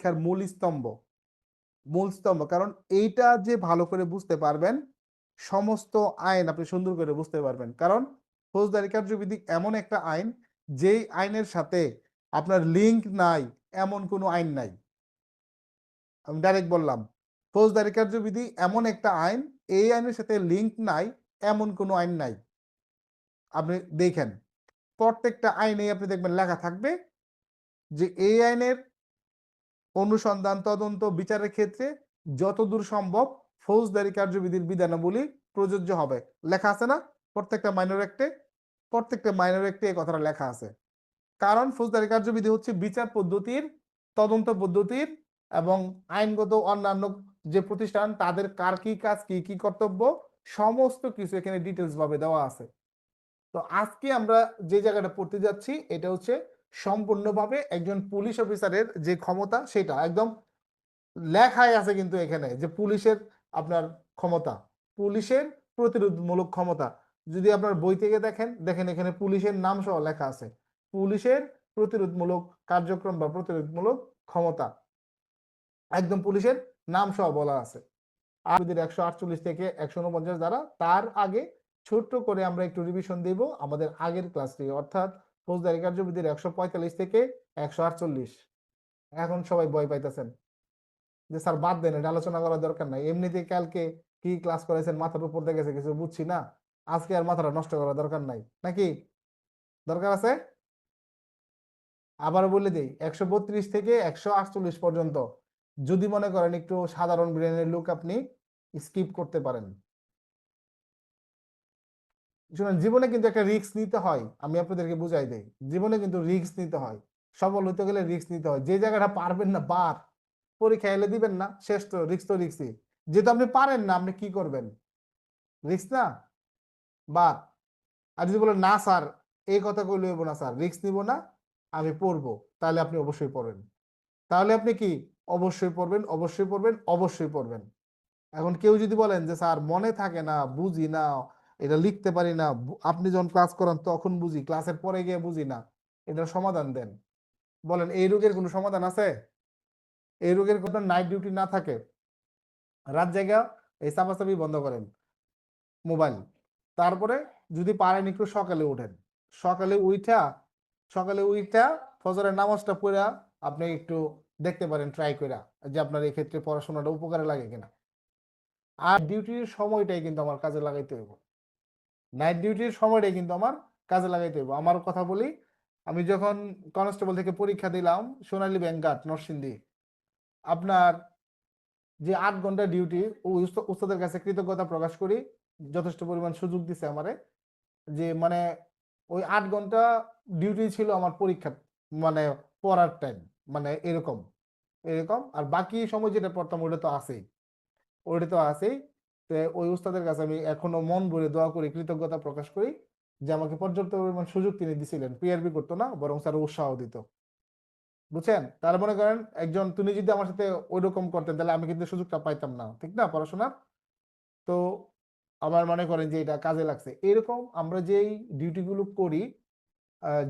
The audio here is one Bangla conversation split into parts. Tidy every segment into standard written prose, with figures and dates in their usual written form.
পরীক্ষার মূল স্তম্ভ, কারণ এইটা যে ভালো করে বুঝতে পারবেন সমস্ত আইন আপনি সুন্দর করে বুঝতে পারবেন। কারণ ফৌজদারি কার্যবিধি এমন একটা আইন, যেই আইনের সাথে আপনার লিঙ্ক নাই এমন কোনো আইন নাই। আমি ডাইরেক্ট বললাম, ফৌজদারি কার্যবিধি এমন একটা আইন, এই আইনের সাথে লিঙ্ক নাই এমন কোনো আইন নাই। আপনি দেখেন প্রত্যেকটা আইনেই আপনি দেখবেন লেখা থাকবে যে এই আইনের অনুসন্ধান, তদন্ত, বিচারের ক্ষেত্রে যতদূর সম্ভব ফৌজদারি কার্যবিধির বিধানাবলী প্রযোজ্য হবে। লেখা আছে না প্রত্যেকটা মাইনর অ্যাক্টে এই কথাটা লেখা আছে। কারণ ফৌজদারি কার্যবিধি হচ্ছে বিচার পদ্ধতির, তদন্ত পদ্ধতির এবং আইনগত অন্যান্য যে প্রতিষ্ঠান তাদের কার কি কাজ, কি কি কর্তব্য, সমস্ত কিছু এখানে ডিটেলস ভাবে দেওয়া আছে। তো আজকে আমরা যে জায়গাটা পড়তে যাচ্ছি এটা হচ্ছে সম্পূর্ণভাবে একজন পুলিশ অফিসারের যে ক্ষমতা সেটা একদম লেখাই আছে, কিন্তু এখানে যে পুলিশের আপনার ক্ষমতা, পুলিশের প্রতিরোধমূলক ক্ষমতা, যদি আপনার বই থেকে দেখেন এখানে পুলিশের নাম সহ লেখা আছে, পুলিশের প্রতিরোধমূলক কার্যক্রম বা প্রতিরোধমূলক ক্ষমতা, একদম পুলিশের নাম সহ বলা আছে। আর 148 থেকে 149 দ্বারা, তার আগে ছোট্ট করে আমরা একটু রিভিশন দিব আমাদের আগের ক্লাসটি, অর্থাৎ ফৌজদারি কার্যবিধির 145 থেকে 148। এখন সবাই ভয় পাইতেছেন যে স্যার বাদ দেন, এটা আলোচনা করার দরকার নাই, এমনিতে কালকে কি ক্লাস করেছেন মাথার উপর দিয়ে গেছে, কিছু বুঝছি না, আজকে আর মাথাটা নষ্ট করার দরকার নাই, নাকি দরকার আছে? আবার বলে দিই 132 থেকে 148 পর্যন্ত যদি মনে করেন একটু সাধারণ ব্রেনের লোক আপনি স্কিপ করতে পারেন। শুনেন, জীবনে কিন্তু একটা রিস্ক নিতে হয়, আমি আপনাদেরকে বুঝাই দেই, জীবনে কিন্তু রিস্ক নিতে হয়, সফল হতে গেলে রিস্ক নিতে হয়। যে জায়গাটা পারবেন না বার, পরীক্ষা এলে দিবেন না, শেষ, তো রিস্কই। যেহেতু আপনি পারেন না, আপনি কি করবেন? রিস্ক না বাদ। আর যদি বলেন না স্যার এই কথা কই লইব না স্যার, রিস্ক নিব না, আমি পড়বো, তাহলে আপনি অবশ্যই পড়বেন। তাহলে আপনি কি অবশ্যই পড়বেন, অবশ্যই পড়বেন, অবশ্যই পড়বেন। এখন কেউ যদি বলেন যে স্যার মনে থাকে না, বুঝি না, এটা লিখতে পারি না, আপনি যখন ক্লাস করান তখন বুঝি, ক্লাসের পরে গিয়ে বুঝি না, এটার সমাধান দেন। বলেন এই রোগের কোনো সমাধান আছে? এই রোগের কোনো নাইট ডিউটি না থাকে, রাত জায়গা এই চাপাচাপি বন্ধ করেন মোবাইল, তারপরে যদি পারেন একটু সকালে উঠেন, সকালে উইঠা সকালে উইঠা ফজরের নামাজটা পড়া আপনি একটু দেখতে পারেন ট্রাই কইরা যে আপনার এই ক্ষেত্রে পড়াশোনাটা উপকারে লাগে কিনা। আর ডিউটির সময়টাই কিন্তু আমার কাজে লাগাইতে হইব, নাইট ডিউটির সময়টাই কিন্তু আমার কাজে লাগাইতে হইব। আমার কথা বলি, আমি যখন কনস্টেবল থেকে পরীক্ষা দিলাম সোনালী ব্যাংক নরসিংদী, আপনার যে 8 ঘন্টা ডিউটি, উস্তাদের কাছে কৃতজ্ঞতা প্রকাশ করি, যথেষ্ট পরিমাণ সুযোগ দিছে আমারে, যে মানে ওই 8 ঘন্টা ডিউটি ছিল আমার পরীক্ষা, মানে পড়ার টাইম, মানে এরকম এরকম, আর বাকি সময় যেটা পড়তাম ওইটা তো আছেই। তো ওই উস্তাদের কাছে আমি এখনো মন ভরে দোয়া করি, কৃতজ্ঞতা প্রকাশ করি যে আমাকে পর্যাপ্ত পরিমাণ সুযোগ তিনি দিছিলেন, পিআরবি করতো না, বরং স্যার উৎসাহ দিত। বুঝছেন? তার মনে করেন একজন, তুমি যদি আমার সাথে ওই রকম করতেন তাহলে আমি কিন্তু সুযোগটা পাইতাম না, ঠিক না পড়াশোনার। তো আমার মনে করেন যে এটা কাজে লাগছে। এরকম আমরা যেই ডিউটি গুলো করি,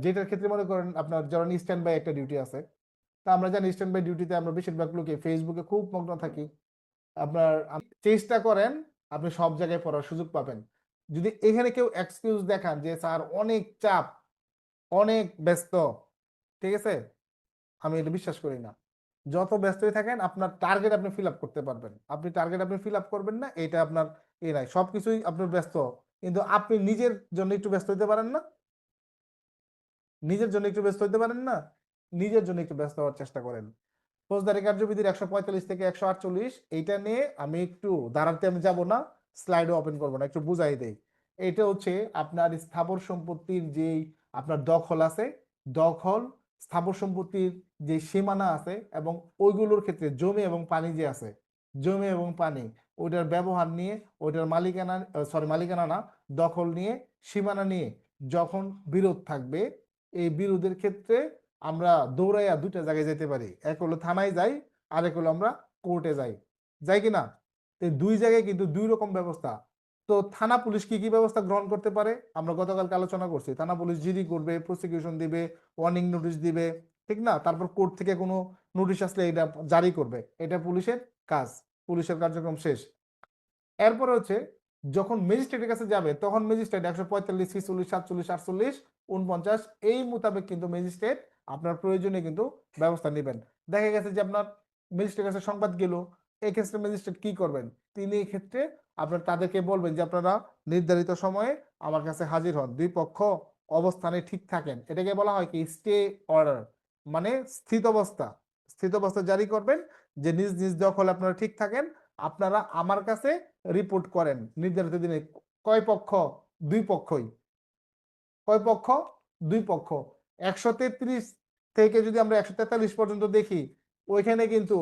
যেটার ক্ষেত্রে মনে করেন আপনার যখন স্ট্যান্ড বাই একটা ডিউটি আছে, তা আমরা জানি স্ট্যান্ড বাই ডিউটিতে আমরা বেশিরভাগ লোকে ফেসবুকে খুব মগ্ন থাকি। আপনার চেষ্টা করেন আপনি সব জায়গায় পড়ার সুযোগ পাবেন। যদি এখানে কেউ এক্সকিউজ দেখান যে স্যার অনেক চাপ, অনেক ব্যস্ত, ঠিক আছে, আমি এটা বিশ্বাস করি না। যত ব্যস্তই থাকেন আপনার টার্গেট আপনি ফিল আপ করতে পারবেন, আপনি টার্গেট আপনি ফিল আপ করবেন না, এটা আপনার নাই, সবকিছুই আপনার ব্যস্ত, কিন্তু আপনি নিজের জন্য একটু ব্যস্ত হতে পারেন না, নিজের জন্য একটু ব্যস্ত হতে পারেন না, নিজের জন্য একটু ব্যস্ত হওয়ার চেষ্টা করেন। ফৌজদারি কার্যবিধির 145 থেকে 148 এইটা নিয়ে আমি একটু দাঁড়াতে আমি যাব না, স্লাইডও ওপেন করবো না, একটু বুঝাই দেই। এটা হচ্ছে আপনার স্থাবর সম্পত্তির যেই আপনার দখল আছে, দখল, স্থাবর সম্পত্তির যে সীমানা আছে, এবং ওইগুলোর ক্ষেত্রে জমি এবং পানি যে আছে, জমি এবং পানি, ওইটার ব্যবহার নিয়ে, ওইটার মালিকানা, মালিকানা না, দখল নিয়ে, সীমানা নিয়ে যখন বিরোধ থাকবে, এই বিরোধের ক্ষেত্রে আমরা দৌড়াইয়া দুইটা জায়গায় যেতে পারি, এক হলো থানায় যাই, আরেক হলো আমরা কোর্টে যাই, যাই কিনা। এই দুই জায়গায় কিন্তু দুই রকম ব্যবস্থা। তো থানা পুলিশ কি কি ব্যবস্থা গ্রহণ করতে পারে আমরা গতকালকে আলোচনা করছি। থানা পুলিশ জিডি করবে, প্রসিকিউশন দিবে, ওয়ার্নিং নোটিশ দিবে, ঠিক না। তারপর কোর্ট থেকে কোনো নোটিশ আসলে এটা জারি করবে, এটা পুলিশের কাজ, পুলিশের কার্যক্রম শেষ। এরপরে হচ্ছে যখন ম্যাজিস্ট্রেটের কাছে যাবে তখন ম্যাজিস্ট্রেট 145, 46, 47, 48, 49 এই মোতাবেক কিন্তু ম্যাজিস্ট্রেট আপনার প্রয়োজনে কিন্তু ব্যবস্থা নেবেন। দেখা গেছে যে আপনার ম্যাজিস্ট্রেটের কাছে সংবাদ গেল, এই ক্ষেত্রে ম্যাজিস্ট্রেট কি করবেন, তিনি এই ক্ষেত্রে আপনার তাদেরকে বলবেন যে আপনারা নির্ধারিত সময়ে আমার কাছে হাজির হন, দুই পক্ষ অবস্থানে ঠিক থাকেন, এটাকে বলা হয় কি স্টে অর্ডার, মানে স্থিতাবস্থা, স্থিতাবস্থা জারি করবেন যে নিজ নিজ দখলে আপনারা ঠিক থাকেন, আপনারা আমার কাছে রিপোর্ট করেন নির্ধারিত দিনে। কয় পক্ষ? দুই পক্ষই। কয় পক্ষ? দুই পক্ষ। 133 থেকে যদি আমরা 143 পর্যন্ত দেখি, ওইখানে কিন্তু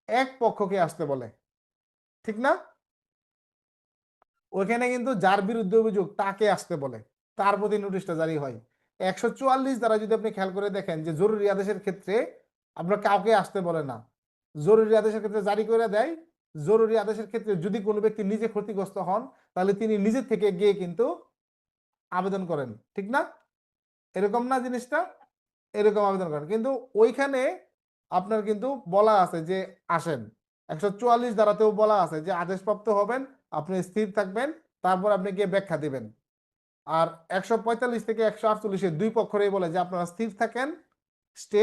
এক পক্ষকে আসতে বলে, ঠিক না? ওইখানে কিন্তু যার বিরুদ্ধে অভিযোগ তাকে আসতে বলে, তার প্রতি নোটিশটা জারি হয়। 144 দ্বারা যদি আপনি খেয়াল করে দেখেন যে জরুরি আদেশের ক্ষেত্রে আমরা কাউকে আসতে বলে না, জরুরি আদেশের ক্ষেত্রে জারি করে দেয়। জরুরি আদেশের ক্ষেত্রে যদি কোনো ব্যক্তি নিজে ক্ষতিগ্রস্ত হন তাহলে তিনি নিজে থেকে গিয়ে কিন্তু আবেদন করেন, ঠিক না? এরকম না জিনিসটা? এরকম আবেদন করেন, কিন্তু ওইখানে আপনার কিন্তু বলা আছে যে আসেন। 144 ধারাতেও বলা আছে যে আদেশপ্রাপ্ত হবেন, আপনি স্থির থাকবেন, তারপর আপনি গিয়ে ব্যাখ্যা দিবেন। আর 145 থেকে 148 দুই পক্ষই বলে যে আপনারা স্থির থাকেন, স্টে,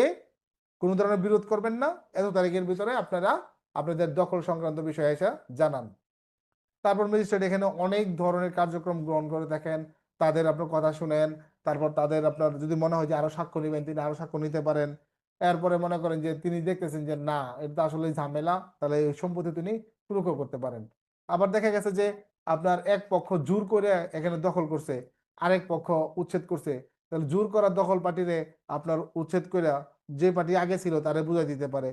কোনো ধরনের বিরোধ করবেন না, এত তারিখের ভিতরে আপনারা আপনাদের দখল সংক্রান্ত বিষয়ে এসে জানান। তারপর ম্যাজিস্ট্রেট এখানে অনেক ধরনের কার্যক্রম গ্রহণ করে দেখেন, তাদের আপনার কথা শুনেন, তারপর তাদের আপনার যদি মনে হয় যে আরো সাক্ষ্য নেবেন তিনি আরো সাক্ষ্য নিতে পারেন। এরপরে মনে করেন যে তিনি দেখতেছেন যে না এটা আসলে ঝামেলা, তাহলে এই সম্পত্তি তিনি শুল্ক করতে পারেন। আবার দেখা গেছে যে আপনার এক পক্ষ জোর করে এখানে দখল করছে, আরেক পক্ষ উচ্ছেদ করছে, তাহলে জোর করা দখল পার্টিরে আপনার উচ্ছেদ করে যে পার্টি আগে ছিল তারে বুঝাই দিতে পারে।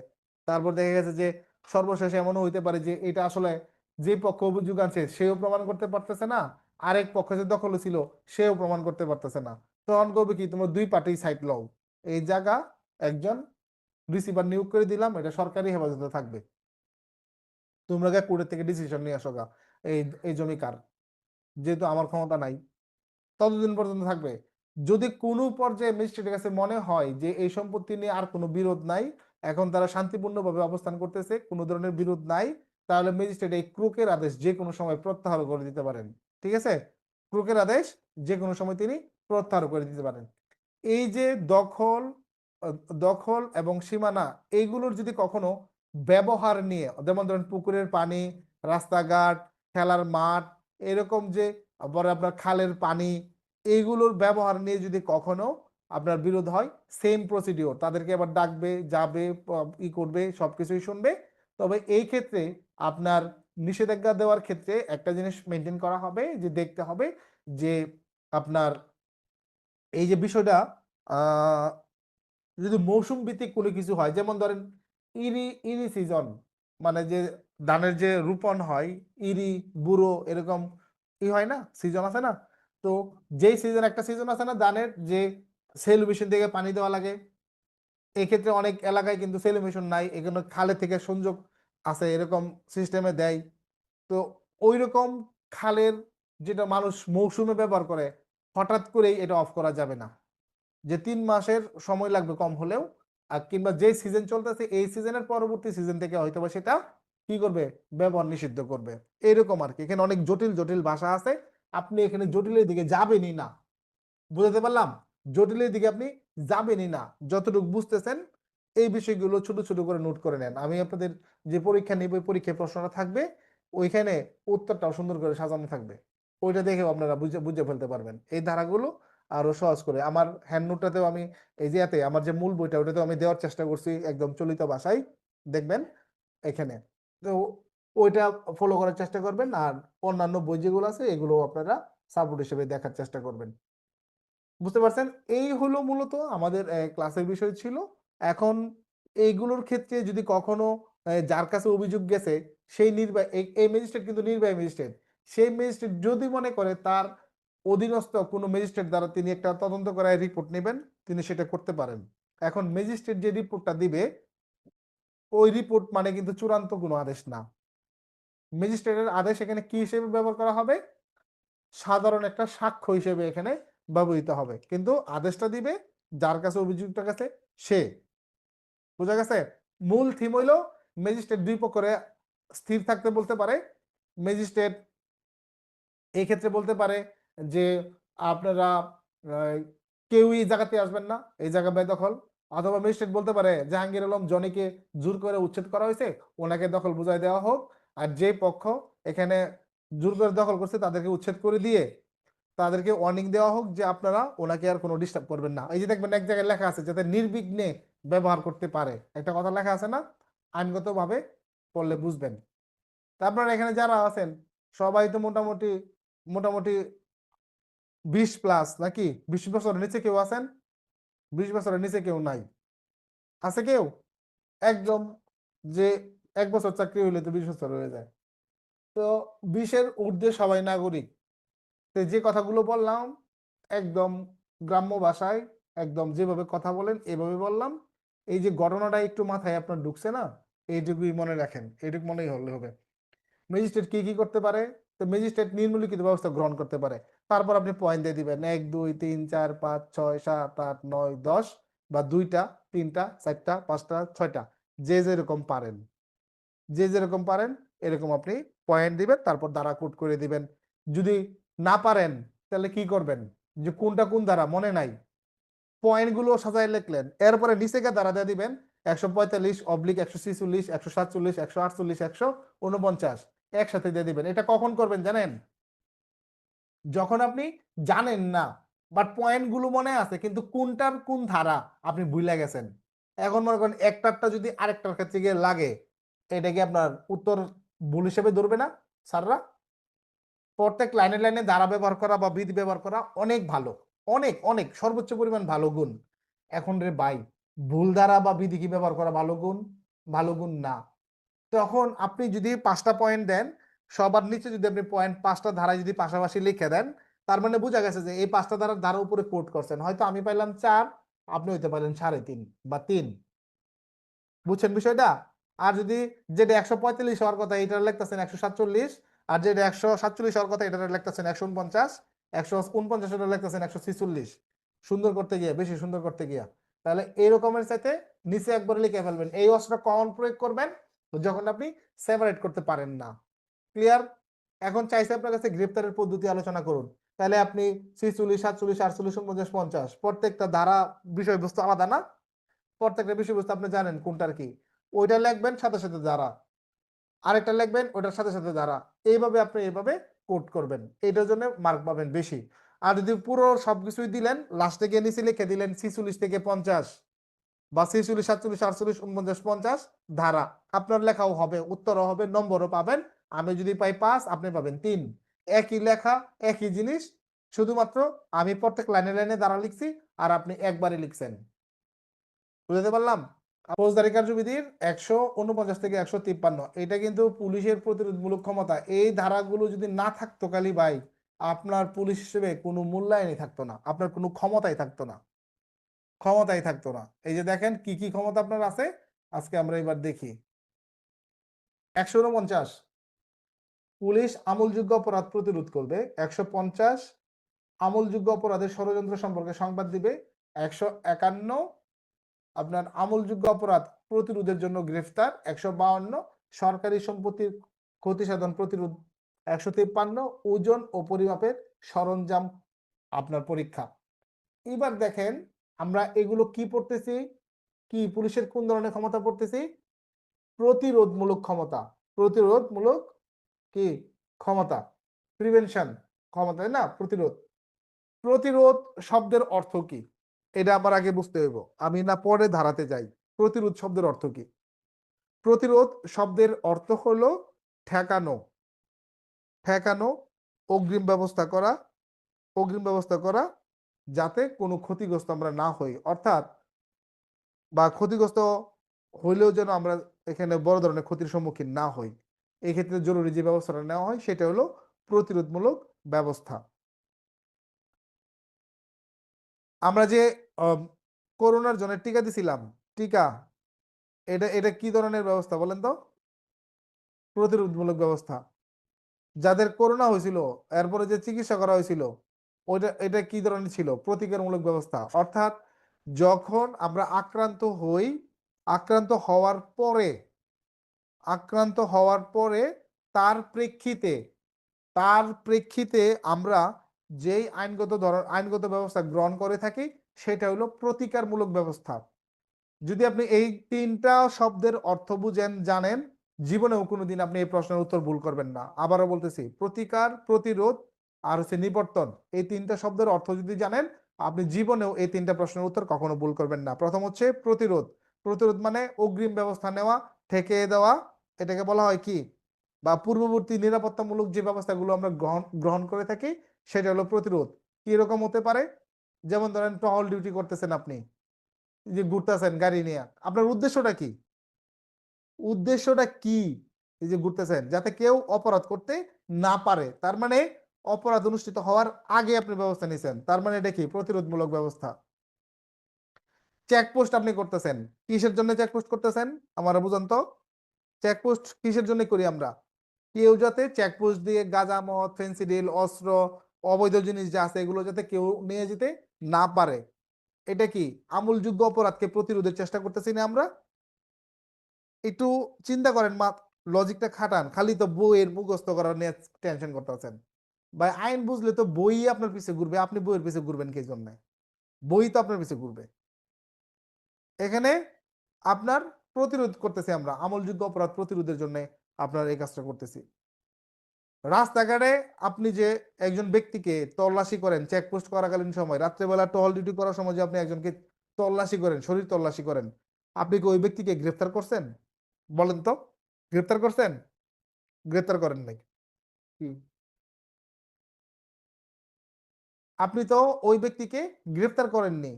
তারপর দেখা গেছে যে সর্বশেষে এমনও হইতে পারে যে এটা আসলে যে পক্ষ অভিযোগ আনছে সেও প্রমাণ করতে পারতেছে না, আরেক পক্ষ যে দখলে ছিল সেও প্রমাণ করতে পারতেছে না, তখন করবে কি তোমরা দুই পার্টি সাইড লও, এই জায়গা একজন রিসিভার নিয়োগ করে দিলাম, এটা সরকারি হেফাজতে থাকবে, তোমরা গিয়ে কোর্টের থেকে ডিসিশন নিয়ে আসো গা, এই এই জমি কার, যেহেতু আমার ক্ষমতা নাই, ততদিন পর্যন্ত থাকবে। যদি কোনো পর্যায়ে ম্যাজিস্ট্রেটের কাছে মনে হয় যে এই সম্পত্তি নিয়ে আর কোনো বিরোধ নাই, এখন তারা শান্তিপূর্ণভাবে অবস্থান করতেছে, কোনো ধরনের বিরোধ নাই, তাহলে ম্যাজিস্ট্রেট এই ক্রোকের আদেশ যে কোনো সময় প্রত্যাহার করে দিতে পারেন, ঠিক আছে? ক্রোকের আদেশ যে কোনো সময় তিনি প্রত্যাহার করে দিতে পারেন। এই যে দখল, দখল এবং সীমানা এইগুলোর যদি কখনো ব্যবহার নিয়ে, যেমন ধরেন পুকুরের পানি, রাস্তাঘাট, খেলার মাঠ, এরকম যে আবার আপনার খালের পানি, এইগুলোর ব্যবহার নিয়ে যদি কখনো আপনার বিরোধ হয়, সেম প্রসিডিওর, তাদেরকে আবার ডাকবে, যাবে, ই করবে, সবকিছুই শুনবে। তবে এই ক্ষেত্রে আপনার নিষেধাজ্ঞা দেওয়ার ক্ষেত্রে একটা জিনিস মেনটেন করা হবে, যে দেখতে হবে যে আপনার এই যে বিষয়টা আহ যদি মৌসুম ভিত্তিক কোনো কিছু হয়, যেমন ধরেন ইরি ইরি সিজন, মানে যে ধানের যে রোপণ হয়, ইরি, বুড়ো, এরকম ই হয় না, সিজন আছে না? তো যেই সিজন, একটা সিজন আছে না ধানের, যে সেল মেশিন থেকে পানি দেওয়া লাগে, এক্ষেত্রে অনেক এলাকায় কিন্তু সেল মেশিন নাই, এখানে খালে থেকে সংযোগ আছে, এরকম সিস্টেমে দেয়। তো ওই রকম খালের যেটা মানুষ মৌসুমে ব্যবহার করে, হঠাৎ করেই এটা অফ করা যাবে না, যে 3 মাসের সময় লাগবে কম হলেও, আর কিংবা যে সিজন চলতেছে এই সিজনের পরবর্তী সিজন থেকে হয়তো বা সেটা কি করবে, ব্যবহার নিষিদ্ধ করবে, এরকম আর কি। এখানে অনেক জটিল জটিল ভাষা আছে, আপনি এখানে জটিলের দিকে যাবেনই না, বুঝতে পারলাম? জটিলের দিকে আপনি যাবেনই না, যতটুকু বুঝতেছেন এই বিষয়গুলো ছোট ছোট করে নোট করে নেন। আমি আপনাদের যে পরীক্ষা নিব, পরীক্ষায় প্রশ্নটা থাকবে, ওইখানে উত্তরটাও সুন্দর করে সাজানো থাকবে, ওইটা দেখেও আপনারা বুঝে বুঝে ফেলতে পারবেন এই ধারাগুলো আরো সহজ করে। আমার হ্যান্ড নোটটাতেও আমি এই যে এতে আমার যে মূল বইটা ওটাতেও আমি দেওয়ার চেষ্টা করছি একদম চলিত ভাষায়, দেখবেন এখানে। তো ওইটা ফলো করার চেষ্টা করবেন, আর অন্যান্য বই যেগুলো আছে এগুলো আপনারা সাপোর্ট হিসেবে দেখার চেষ্টা করবেন। বুঝতে পারছেন? এই হলো মূলত আমাদের ক্লাসের বিষয় ছিল। এখন এইগুলোর ক্ষেত্রে যদি কখনো যার কাছে অভিযোগ গেছে সেই নির্বাহী, এই ম্যাজিস্ট্রেট কিন্তু নির্বাহী ম্যাজিস্ট্রেট, সেই ম্যাজিস্ট্রেট যদি মনে করে তার অধীনস্থ কোনো ম্যাজিস্ট্রেট দ্বারা তিনি একটা তদন্ত করার রিপোর্ট নেবেন, তিনি সেটা করতে পারেন। এখন ম্যাজিস্ট্রেট যে রিপোর্টটা দিবে, ওই রিপোর্ট মানে কিন্তু চূড়ান্ত কোনো আদেশ না। ম্যাজিস্ট্রেটের আদেশ এখানে কি হিসেবে ব্যবহার করা হবে? সাধারণ একটা সাক্ষ্য হিসেবে এখানে ব্যবহৃত হবে, কিন্তু আদেশটা দিবে যার কাছে অভিযুক্ত কাছে সে। বোঝা গেছে? মূল থিম হইলো ম্যাজিস্ট্রেট দুই পক্ষে স্থির থাকতে বলতে পারে। ম্যাজিস্ট্রেট এই ক্ষেত্রে বলতে পারে যে আপনারা কেউই এই জায়গাতে আসবেন না, এই জায়গা বেদখল। অথবা ম্যাজিস্ট্রেট বলতে পারে জাহাঙ্গীর আলম জনিকে জোর করে উচ্ছেদ করা হয়েছে, ওনাকে দখল বুঝাই দেওয়া হোক। আর যে পক্ষ এখানে জোর করে দখল করছে তাদেরকে উচ্ছেদ করে দিয়ে তাদেরকে ওয়ার্নিং দেওয়া হোক যে আপনারা ওনাকে আর কোনো ডিস্টার্ব করবেন না। এই যে দেখবেন এক জায়গায় লেখা আছে যাতে নির্বিঘ্নে ব্যবহার করতে পারে, একটা কথা লেখা আছে না, আইনগতভাবে পড়লে বুঝবেন। তারপর এখানে যারা আছেন সবাই তো মোটামুটি মোটামুটি 20+ নাকি? 20 বছরের নিচে কেউ আছেন? 20 বছরের নিচে কেউ নাই? আছে কেউ? একদম যে 1 বছর চাকরি হইলে তো 20 বছর হয়ে যায়। তো 20-এর ঊর্ধ্বে সবাই নাগরিক। তো যে কথাগুলো বললাম একদম গ্রাম্য ভাষায় একদম যেভাবে কথা বলেন এভাবে বললাম। এই যে ঘটনাটা একটু মাথায় আপনার ঢুকছে না, এইটুকুই মনে রাখেন, এইটুকু মনেই হলে হবে। ম্যাজিস্ট্রেট কি কি করতে পারে? তো ম্যাজিস্ট্রেট নিম্নলিখিত ব্যবস্থা গ্রহণ করতে পারে। তারপর আপনি পয়েন্ট দিয়ে দিবেন 1 2 3 4 5 6 7 8 9 10 বা 2টা 3টা 4টা 5টা 6টা, যে যেরকম পারেন, যে যেরকম পারেন এরকম আপনি পয়েন্ট দিবেন, তারপর দ্বারা কোড করে দিবেন। যদি না পারেন তাহলে কি করবেন, যে কোনটা কোন দ্বারা মনে নাই, পয়েন্ট গুলো সাজায় লিখলেন, এরপরে নিচে গিয়ে দ্বারা দিয়ে দিবেন 145/146 147 148 149 একসাথে দিয়ে দিবেন। এটা কখন করবেন জানেন? যখন আপনি জানেন না বাট পয়েন্ট গুলো মনে আছে কিন্তু কোনটার কোন ধারা আপনি ভুলে গেছেন। এখন মনে করেন একটারটা যদি আরেকটার ক্ষেত্রে গিয়ে লাগে, এটা কি আপনার উত্তর ভুল হিসেবে ধরবে না স্যাররা? প্রত্যেক লাইনে লাইনে ধারা ব্যবহার করা বা বিধি ব্যবহার করা অনেক ভালো, অনেক অনেক সর্বোচ্চ পরিমাণ ভালো গুণ। এখন রে ভাই, ভুল ধারা বা বিধি কি ব্যবহার করা ভালো গুণ? ভালো গুণ না। তখন আপনি যদি 5টা পয়েন্ট দেন, সবার নিচে যদি আপনি পয়েন্ট 5টা ধারায় যদি পাশাপাশি লিখে দেন, তার মানে বোঝা গেছে যে এই 5টা ধারার ধারা উপরে কোট করছেন। হয়তো আমি পাইলাম 4, আপনি হইতে পারলেন 3.5 বা 3। বুঝছেন বিষয়টা? আর যদি যেটা 145 হওয়ার কথা এটা লিখতেছেন 147, আর যেটা 147 হওয়ার কথা এটা লিখতেছেন 149, 149 এটা লিখতেছেন 146। সুন্দর করতে গিয়ে, বেশি সুন্দর করতে গিয়া, তাহলে এরকমের সাথে নিচে একবার লিখে ফেলবেন। এই অস্ত্রটা কখন প্রয়োগ করবেন? যখন আপনি সেপারেট করতে পারেন না। ক্লিয়ার? এখন চাইছে আপনার কাছে গ্রেফতারের পদ্ধতি আলোচনা করুন। তাহলে আপনি 46 47 48 49 50 প্রত্যেকটা ধারা বিষয়বস্তু আলাদা না? প্রত্যেকটা বিষয়বস্তু আপনি জানেন কোনটার কি, ওইটা লিখবেন সাথে সাথে দ্বারা, আরেকটা লিখবেন ওইটার সাথে সাথে দ্বারা, এইভাবে আপনি এইভাবে কোড করবেন, এইটার জন্য মার্ক পাবেন বেশি। আর যদি পুরো সবকিছুই দিলেন লাস্টে গিয়ে নিচে লিখে দিলেন 46 থেকে 50 বা 46 47 48 49 50 ধারা, আপনার লেখাও হবে, উত্তরও হবে, নম্বরও পাবেন। আমি যদি পাই 5, আপনি পাবেন 3। একই লেখা, একই জিনিস, শুধুমাত্র আমি প্রত্যেক লাইনে লাইনে দ্বারা লিখছি আর আপনি একবারে লিখছেন। বুঝতে পারলাম? ফৌজদারি কার্যবিধির 149 থেকে 153 এটা কিন্তু পুলিশের প্রতিরোধমূলক ক্ষমতা। এই ধারাগুলো যদি না থাকতো কালী ভাই, আপনার পুলিশ হিসেবে কোনো মূল্যায়নই থাকতো না, আপনার কোনো ক্ষমতাই থাকতো না, ক্ষমতাই থাকতো না। এই যে দেখেন কি কি ক্ষমতা আপনার আছে, আজকে আমরা এবার দেখি। 149 পুলিশ আমলযোগ্য অপরাধ প্রতিরোধ করবে। 150 আমলযোগ্য অপরাধের ষড়যন্ত্র সম্পর্কে সংবাদ দিবে। 151 আপনার আমলযোগ্য অপরাধ প্রতিরোধের জন্য গ্রেফতার। 152 সরকারি সম্পত্তির ক্ষতি সাধন প্রতিরোধ। 153 ওজন ও পরিমাপের সরঞ্জাম আপনার পরীক্ষা। এবার দেখেন আমরা এগুলো কি পড়তেছি, কি পুলিশের কোন ধরনের ক্ষমতা পড়তেছি? প্রতিরোধমূলক ক্ষমতা, প্রতিরোধমূলক কি ক্ষমতা, প্রিভেনশন ক্ষমতা, তাই না? প্রতিরোধ, প্রতিরোধ শব্দের অর্থ কি এটা আমার আগে বুঝতে হইব, আমি না পরে ধারাতে যাই। প্রতিরোধ শব্দের অর্থ কি? প্রতিরোধ শব্দের অর্থ হলো ঠেকানো, ঠেকানো, অগ্রিম ব্যবস্থা করা, অগ্রিম ব্যবস্থা করা যাতে কোনো ক্ষতিগ্রস্ত আমরা না হই, অর্থাৎ বা ক্ষতিগ্রস্ত হইলেও যেন আমরা এখানে বড় ধরনের ক্ষতির সম্মুখীন না হই। এই ক্ষেত্রে জরুরি যে ব্যবস্থাটা নেওয়া হয় সেটা হলো প্রতিরোধমূলক ব্যবস্থা। আমরা যে করোনার জন্য টিকা দিছিলাম, টিকা, এটা এটা কি ধরনের ব্যবস্থা বলেন তো? প্রতিরোধমূলক ব্যবস্থা। যাদের করোনা হয়েছিল এরপরে যে চিকিৎসা করা হয়েছিল ওইটা এটা কি ধরনের ছিল? প্রতিকারমূলক ব্যবস্থা। অর্থাৎ যখন আমরা আক্রান্ত হই আক্রান্ত হওয়ার পরে তার প্রেক্ষিতে আমরা যেই আইনগত ব্যবস্থা গ্রহণ করে থাকি সেটা হলো প্রতিকারমূলক ব্যবস্থা। যদি আপনি এই ৩টা শব্দের অর্থ জানেন, জীবনেও কোনোদিন আপনি এই প্রশ্নের উত্তর ভুল করবেন না। আবারও বলতেছি, প্রতিকার, প্রতিরোধ আর হচ্ছে নিবর্তন। এই ৩টা শব্দের অর্থ যদি জানেন, আপনি জীবনেও এই ৩টা প্রশ্নের উত্তর কখনো ভুল করবেন না। প্রথম হচ্ছে প্রতিরোধ। প্রতিরোধ মানে অগ্রিম ব্যবস্থা নেওয়া, ঠেকিয়ে দেওয়া। এটাকে বলা হয় কি? বা পূর্ববর্তী নিরাপত্তামূলক যে ব্যবস্থাগুলো আমরা গ্রহণ করে থাকি সেটা হলো প্রতিরোধ। কি রকম হতে পারে? যেমন ধরেন টহল ডিউটি করতেছেন আপনি, যে ঘুরতেছেন গাড়ি নিয়ে, আপনার উদ্দেশ্যটা কি? উদ্দেশ্যটা কি? এই যে ঘুরতেছেন যাতে কেউ অপরাধ করতে না পারে, তার মানে অপরাধ অনুষ্ঠিত হওয়ার আগে আপনি ব্যবস্থা নিছেন, তার মানে এটা কি? প্রতিরোধমূলক ব্যবস্থা। চেকপোস্ট আপনি করতেছেন, কিসের জন্য চেকপোস্ট করতেছেন আমার বুঝান তো? চেকপোস্ট কিসের জন্য করি আমরা? কেউ যাতে চেকপোস্ট দিয়ে গাঁজা, মদ, ফেন্সিডিল, অস্ত্র, অবৈধ জিনিস যা আছে এগুলো যাতে কেউ নিয়ে যেতে না পারে। এটা কি আমূলযোগ্য অপরাধকে প্রতিরোধের চেষ্টা করতেছি না আমরা? একটু চিন্তা করেন, লজিকটা খাটান, খালি তো বইয়ের মুখস্থ করা নিয়ে টেনশন করতেছেন। ভাই আইন বুঝলে তো বই আপনার পিছে ঘুরবে, আপনি বইয়ের পিছে ঘুরবেন কি জন্য? বই তো আপনার পিছে ঘুরবে। এখানে আপনার প্রতিরোধ করতেছি আমরা, আমলযোগ্য অপরাধ প্রতিরোধের জন্য আপনার এই কাজটা করতেছি। রাস্তাঘাটে আপনি যে একজন ব্যক্তিকে তল্লাশি করেন, চেকপোস্ট করাকালীন সময়, রাত্রেবেলা টহল ডিউটি করার সময় যে আপনি একজনকে তল্লাশি করেন, শরীর তল্লাশি করেন, আপনি কি ওই ব্যক্তিকে গ্রেফতার করছেন? বলেন তো, গ্রেফতার করছেন? গ্রেফতার করেন নাই। কি? আপনি তো ওই ব্যক্তিকে গ্রেফতার করেননি।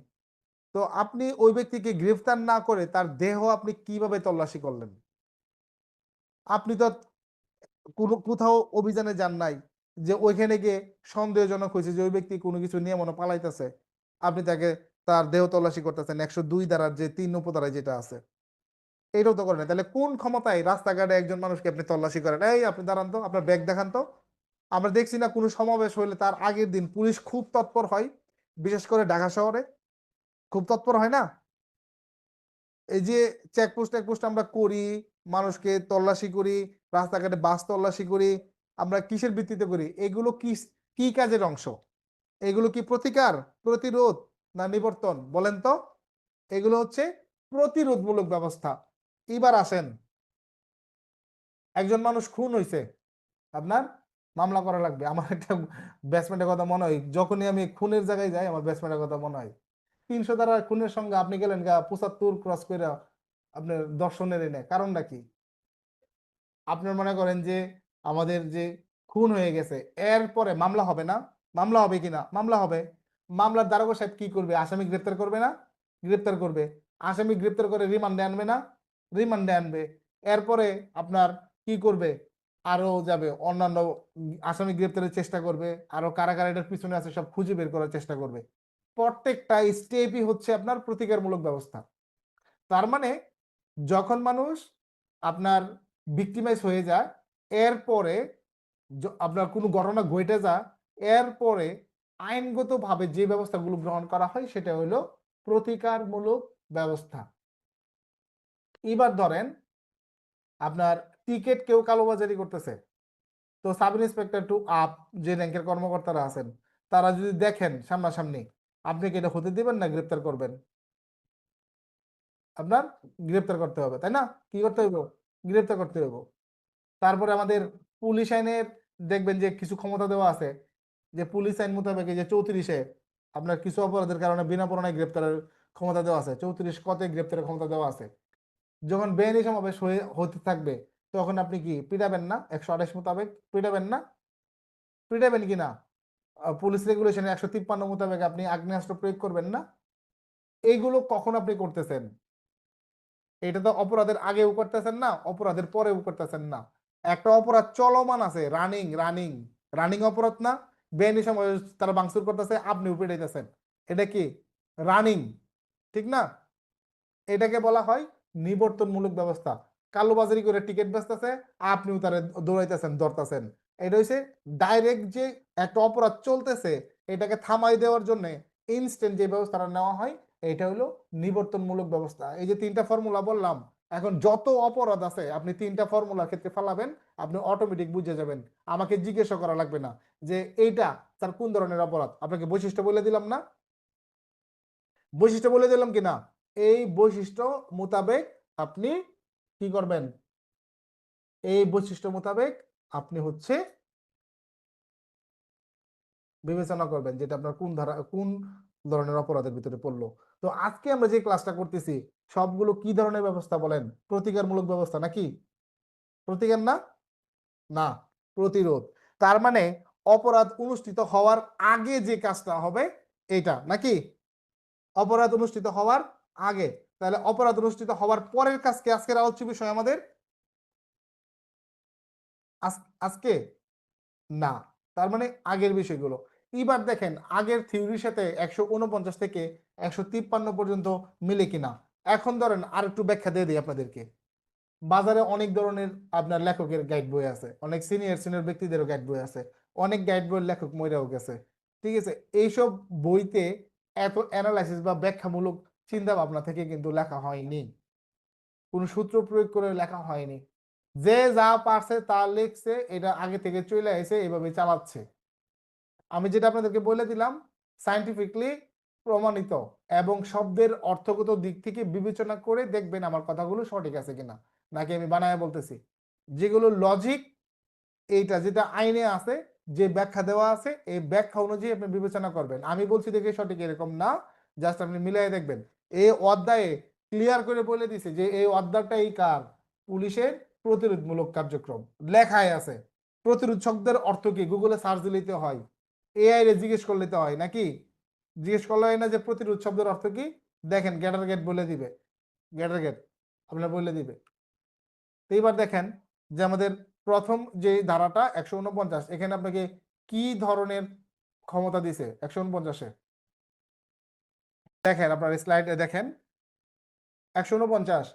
তো আপনি ওই ব্যক্তিকে গ্রেফতার না করে তার দেহ আপনি কিভাবে তল্লাশি করলেন? আপনি তো কোথাও অভিযানে যান নাই যে ওইখানে গিয়ে সন্দেহজনক হয়েছে যে ওই ব্যক্তি কোনো কিছু নিয়ে মনে পালাইতেছে, আপনি তাকে তার দেহ তল্লাশি করতেছেন ১০২ ধারার যে ৩ উপধারায় যেটা আছে, এটাও তো করেন না। তাহলে কোন ক্ষমতায় রাস্তাঘাটে একজন মানুষকে আপনি তল্লাশি করেন? এই আপনি দাঁড়ান তো, আপনার ব্যাগ দেখান তো। আমরা দেখছি না কোনো সমাবেশ হইলে তার আগের দিন পুলিশ খুব তৎপর হয়, বিশেষ করে ঢাকা শহরে খুব তৎপর হয় না? এই যে চেকপোস্ট টেকপোস্ট আমরা করি, মানুষকে তল্লাশি করি, রাস্তাঘাটে বাস তল্লাশি করি, আমরা কিসের ভিত্তিতে করি? এগুলো কি কি কাজের অংশ? এগুলো কি প্রতিকার, প্রতিরোধ না নিবর্তন? বলেন তো। এগুলো হচ্ছে প্রতিরোধমূলক ব্যবস্থা। এবার আসেন, একজন মানুষ খুন হইছে, আপনার মামলা করা লাগবে। আমার একটা ব্যাটসম্যানের কথা মনে হয়, যখনই আমি খুনের জায়গায় যাই আমার ব্যাটসম্যানের কথা মনে হয়। ৩০০ দ্বারা খুনের সঙ্গে আপনি গেলেন গা ৭৫ ক্রস করে আপনার দর্শনের এনে, কারণটা কি? আপনার মনে করেন যে আমাদের যে খুন হয়ে গেছে এরপরে মামলা হবে না? মামলা হবে কিনা? মামলা হবে। মামলার দারোগা সাহেব কি করবে? আসামি গ্রেপ্তার করবে না? গ্রেপ্তার করবে। আসামি গ্রেপ্তার করে রিমান্ডে আনবে না? রিমান্ডে আনবে। এরপরে আপনার কি করবে? আরো যাবে অন্যান্য আসামি গ্রেপ্তারের চেষ্টা করবে, আরো কারা কারা এটার পিছনে আছে সব খুঁজে বের করার চেষ্টা করবে। প্রত্যেকটা স্টেপই হচ্ছে আপনার প্রতিকারমূলক ব্যবস্থা। তার মানে যখন মানুষ আপনার ভিক্টিমাইজ হয়ে যায়, এরপরে আপনার কোনো ঘটনা ঘটে যায়, এরপরে আইনগতভাবে যে ব্যবস্থাগুলো গ্রহণ করা হয় সেটা হলো প্রতিকারমূলক ব্যবস্থা। এবার ধরেন আপনার টিকিট কেউ কালোবাজারি করতেছে, তো সাব ইন্সপেক্টর টু আপ যে র্যাঙ্কের কর্মকর্তারা আছেন তারা যদি দেখেন সামনাসামনি, আপনি কি এটা হতে দিবেন না গ্রেপ্তার করবেন? আপনার গ্রেপ্তার করতে হবে, তাই না? কি করতে হইব? গ্রেপ্তার করতে হইব। তারপরে আমাদের পুলিশ আইনের দেখবেন যে কিছু ক্ষমতা দেওয়া আছে, যে পুলিশ আইন মোতাবেক যে ৩৪-এ আপনার কিছু অপরাধের কারণে বিনা পরোয়ানায় গ্রেপ্তারের ক্ষমতা দেওয়া আছে, ৩৪ কতে গ্রেপ্তারের ক্ষমতা দেওয়া আছে। যখন বেআইনি সমাবেশ হতে থাকবে তখন আপনি কি পিটাবেন না? ১২৮ মোতাবেক পিটাবেন না? পিটাবেন কিনা? পুলিশ রেগুলেশন ১৫৩ মোতাবেক আপনি আগ্নেয়াস্ত্র প্রয়োগ করবেন না? এইগুলো কখন আপনি করতেছেন? এটা তো অপরাধের আগেও করতেছেন না, অপরাধের পরেও করতেছেন না। একটা অপরাধ চলমান আছে, রানিং রানিং রানিং অপরাধ না? বেআইনি সময় তারা ভাঙচুর করতেছে, আপনিও পিটাইতেছেন, এটা কি রানিং? ঠিক না? এটাকে বলা হয় নিবর্তনমূলক ব্যবস্থা। কালোবাজারি করে টিকিট বেচতেছে, আপনিও তারা দৌড়াইতেছেন, ধরতেছেন। এটা হচ্ছে ডাইরেক্ট যে একটা অপরাধ চলতেছে এটাকে থামাই দেওয়ার জন্য ইনস্ট্যান্ট যে ব্যবস্থাটা নেওয়া হয় এটা হলো নিবর্তনমূলক ব্যবস্থা। এই যে 3টা ফর্মুলা বললাম, এখন যত অপরাধ আছে আপনি 3টা ফর্মুলার ক্ষেত্রে ফালাবেন, আপনি অটোমেটিক বুঝে যাবেন, আমাকে জিজ্ঞাসা করা লাগবে না যে এইটা স্যার কোন ধরনের অপরাধ। আপনাকে বৈশিষ্ট্য বলে দিলাম না, বৈশিষ্ট্য বলে দিলাম কিনা? এই বৈশিষ্ট্য মোতাবেক আপনি কি করবেন, এই বৈশিষ্ট্য মোতাবেক আপনি হচ্ছে বিবেচনা করবেন যেটা আপনার কোন ধারা কোন ধরনের অপরাধের ভিতরে পড়লো। তো আজকে আমরা যে ক্লাসটা করতেছি সবগুলো কি ধরনের ব্যবস্থা বলেন? প্রতিকারমূলক ব্যবস্থা নাকি? প্রতিকার না, না, প্রতিরোধ। তার মানে অপরাধ অনুষ্ঠিত হওয়ার আগে যে কাজটা হবে এটা নাকি? অপরাধ অনুষ্ঠিত হওয়ার আগে। তাহলে অপরাধ অনুষ্ঠিত হওয়ার পরের কাজকে আজকের আলোচ্য বিষয় আমাদের আজকে না, তার মানে আগের বিষয়গুলো। এবার দেখেন আগের থিওরির সাথে 149 থেকে 153 পর্যন্ত মিলে কিনা। এখন ধরেন আর একটু ব্যাখ্যা দিয়ে দিই আপনাদেরকে। বাজারে অনেক ধরনের আপনার লেখকের গাইড বই আছে, অনেক সিনিয়র সিনিয়র ব্যক্তিদেরও গাইড বই আছে, অনেক গাইড বইয়ের লেখক মইরাও গেছে। ঠিক আছে, এইসব বইতে এত অ্যানালাইসিস বা ব্যাখ্যামূলক চিন্তা ভাবনা থেকে কিন্তু লেখা হয়নি, কোন সূত্র প্রয়োগ করে লেখা হয়নি। যে যা পারছে তা লিখছে, এটা আগে থেকে চলে এসে এভাবে চালাচ্ছে। আমি যেটা আপনাদেরকে বলে দিলাম সায়েন্টিফিকলি প্রমাণিত এবং শব্দের অর্থগত দিক থেকে বিবেচনা করে দেখবেন আমার কথাগুলো সঠিক আছে কিনা, নাকি আমি বানায় বলতেছি। যেগুলো লজিক, এইটা যেটা আইনে আছে, যে ব্যাখ্যা দেওয়া আছে এই ব্যাখ্যা অনুযায়ী আপনি বিবেচনা করবেন। আমি বলছি দেখে সঠিক এরকম না, জাস্ট আপনি মিলাই দেখবেন। এই অধ্যায়ে ক্লিয়ার করে বলে দিছে যে এই অধ্যায়টাই কার, পুলিশের প্রতিরোধমূলক কার্যক্রম লেখায় আছে। প্রতিরোধ শব্দের অর্থ কি গুগলে সার্চ দিতে হয়, এআই রে জিজ্ঞেস করলে তো হয় নাকি? জিজ্ঞেস করলে হয় না যে প্রতিরোধ শব্দের অর্থ কি? দেখেন গ্যাটার গেট বলে দিবে, গ্যাটার গেট আপনার বলে দিবে। তো এবার দেখেন যে আমাদের প্রথম যে ধারাটা 149, এখানে আপনাকে কি ধরনের ক্ষমতা দিছে 149-এ? দেখেন আপনার স্লাইডে দেখেন 149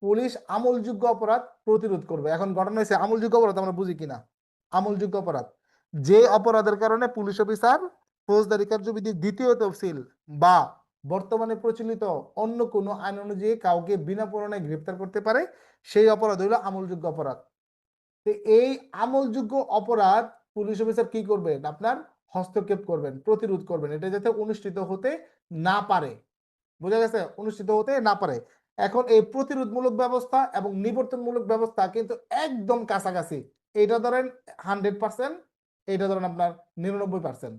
পুলিশ আমলযোগ্য অপরাধ প্রতিরোধ করবে। এখন ঘটনা হয়েছে আমলযোগ্য অপরাধ আমরা বুঝি কিনা? আমলযোগ্য অপরাধ যে অপরাধের কারণে পুলিশ অফিসার ফৌজদারি কার্যবিধির 2য় তফসিল বা বর্তমানে প্রচলিত অন্য কোনো আইন অনুযায়ী কাউকে বিনা পরোয়ানায় গ্রেফতার করতে পারে, সেই অপরাধ হলো আমলযোগ্য অপরাধ। তো এই আমলযোগ্য অপরাধ পুলিশ অফিসার কি করবেন, আপনার হস্তক্ষেপ করবেন, প্রতিরোধ করবেন, এটা যাতে অনুষ্ঠিত হতে না পারে। বোঝা গেছে? অনুষ্ঠিত হতে না পারে। এখন এই প্রতিরোধমূলক ব্যবস্থা এবং নিবর্তনমূলক ব্যবস্থা কিন্তু একদম কাছাকাছি। এটা ধরেন 100%, এটা ধরেন আপনার 99%,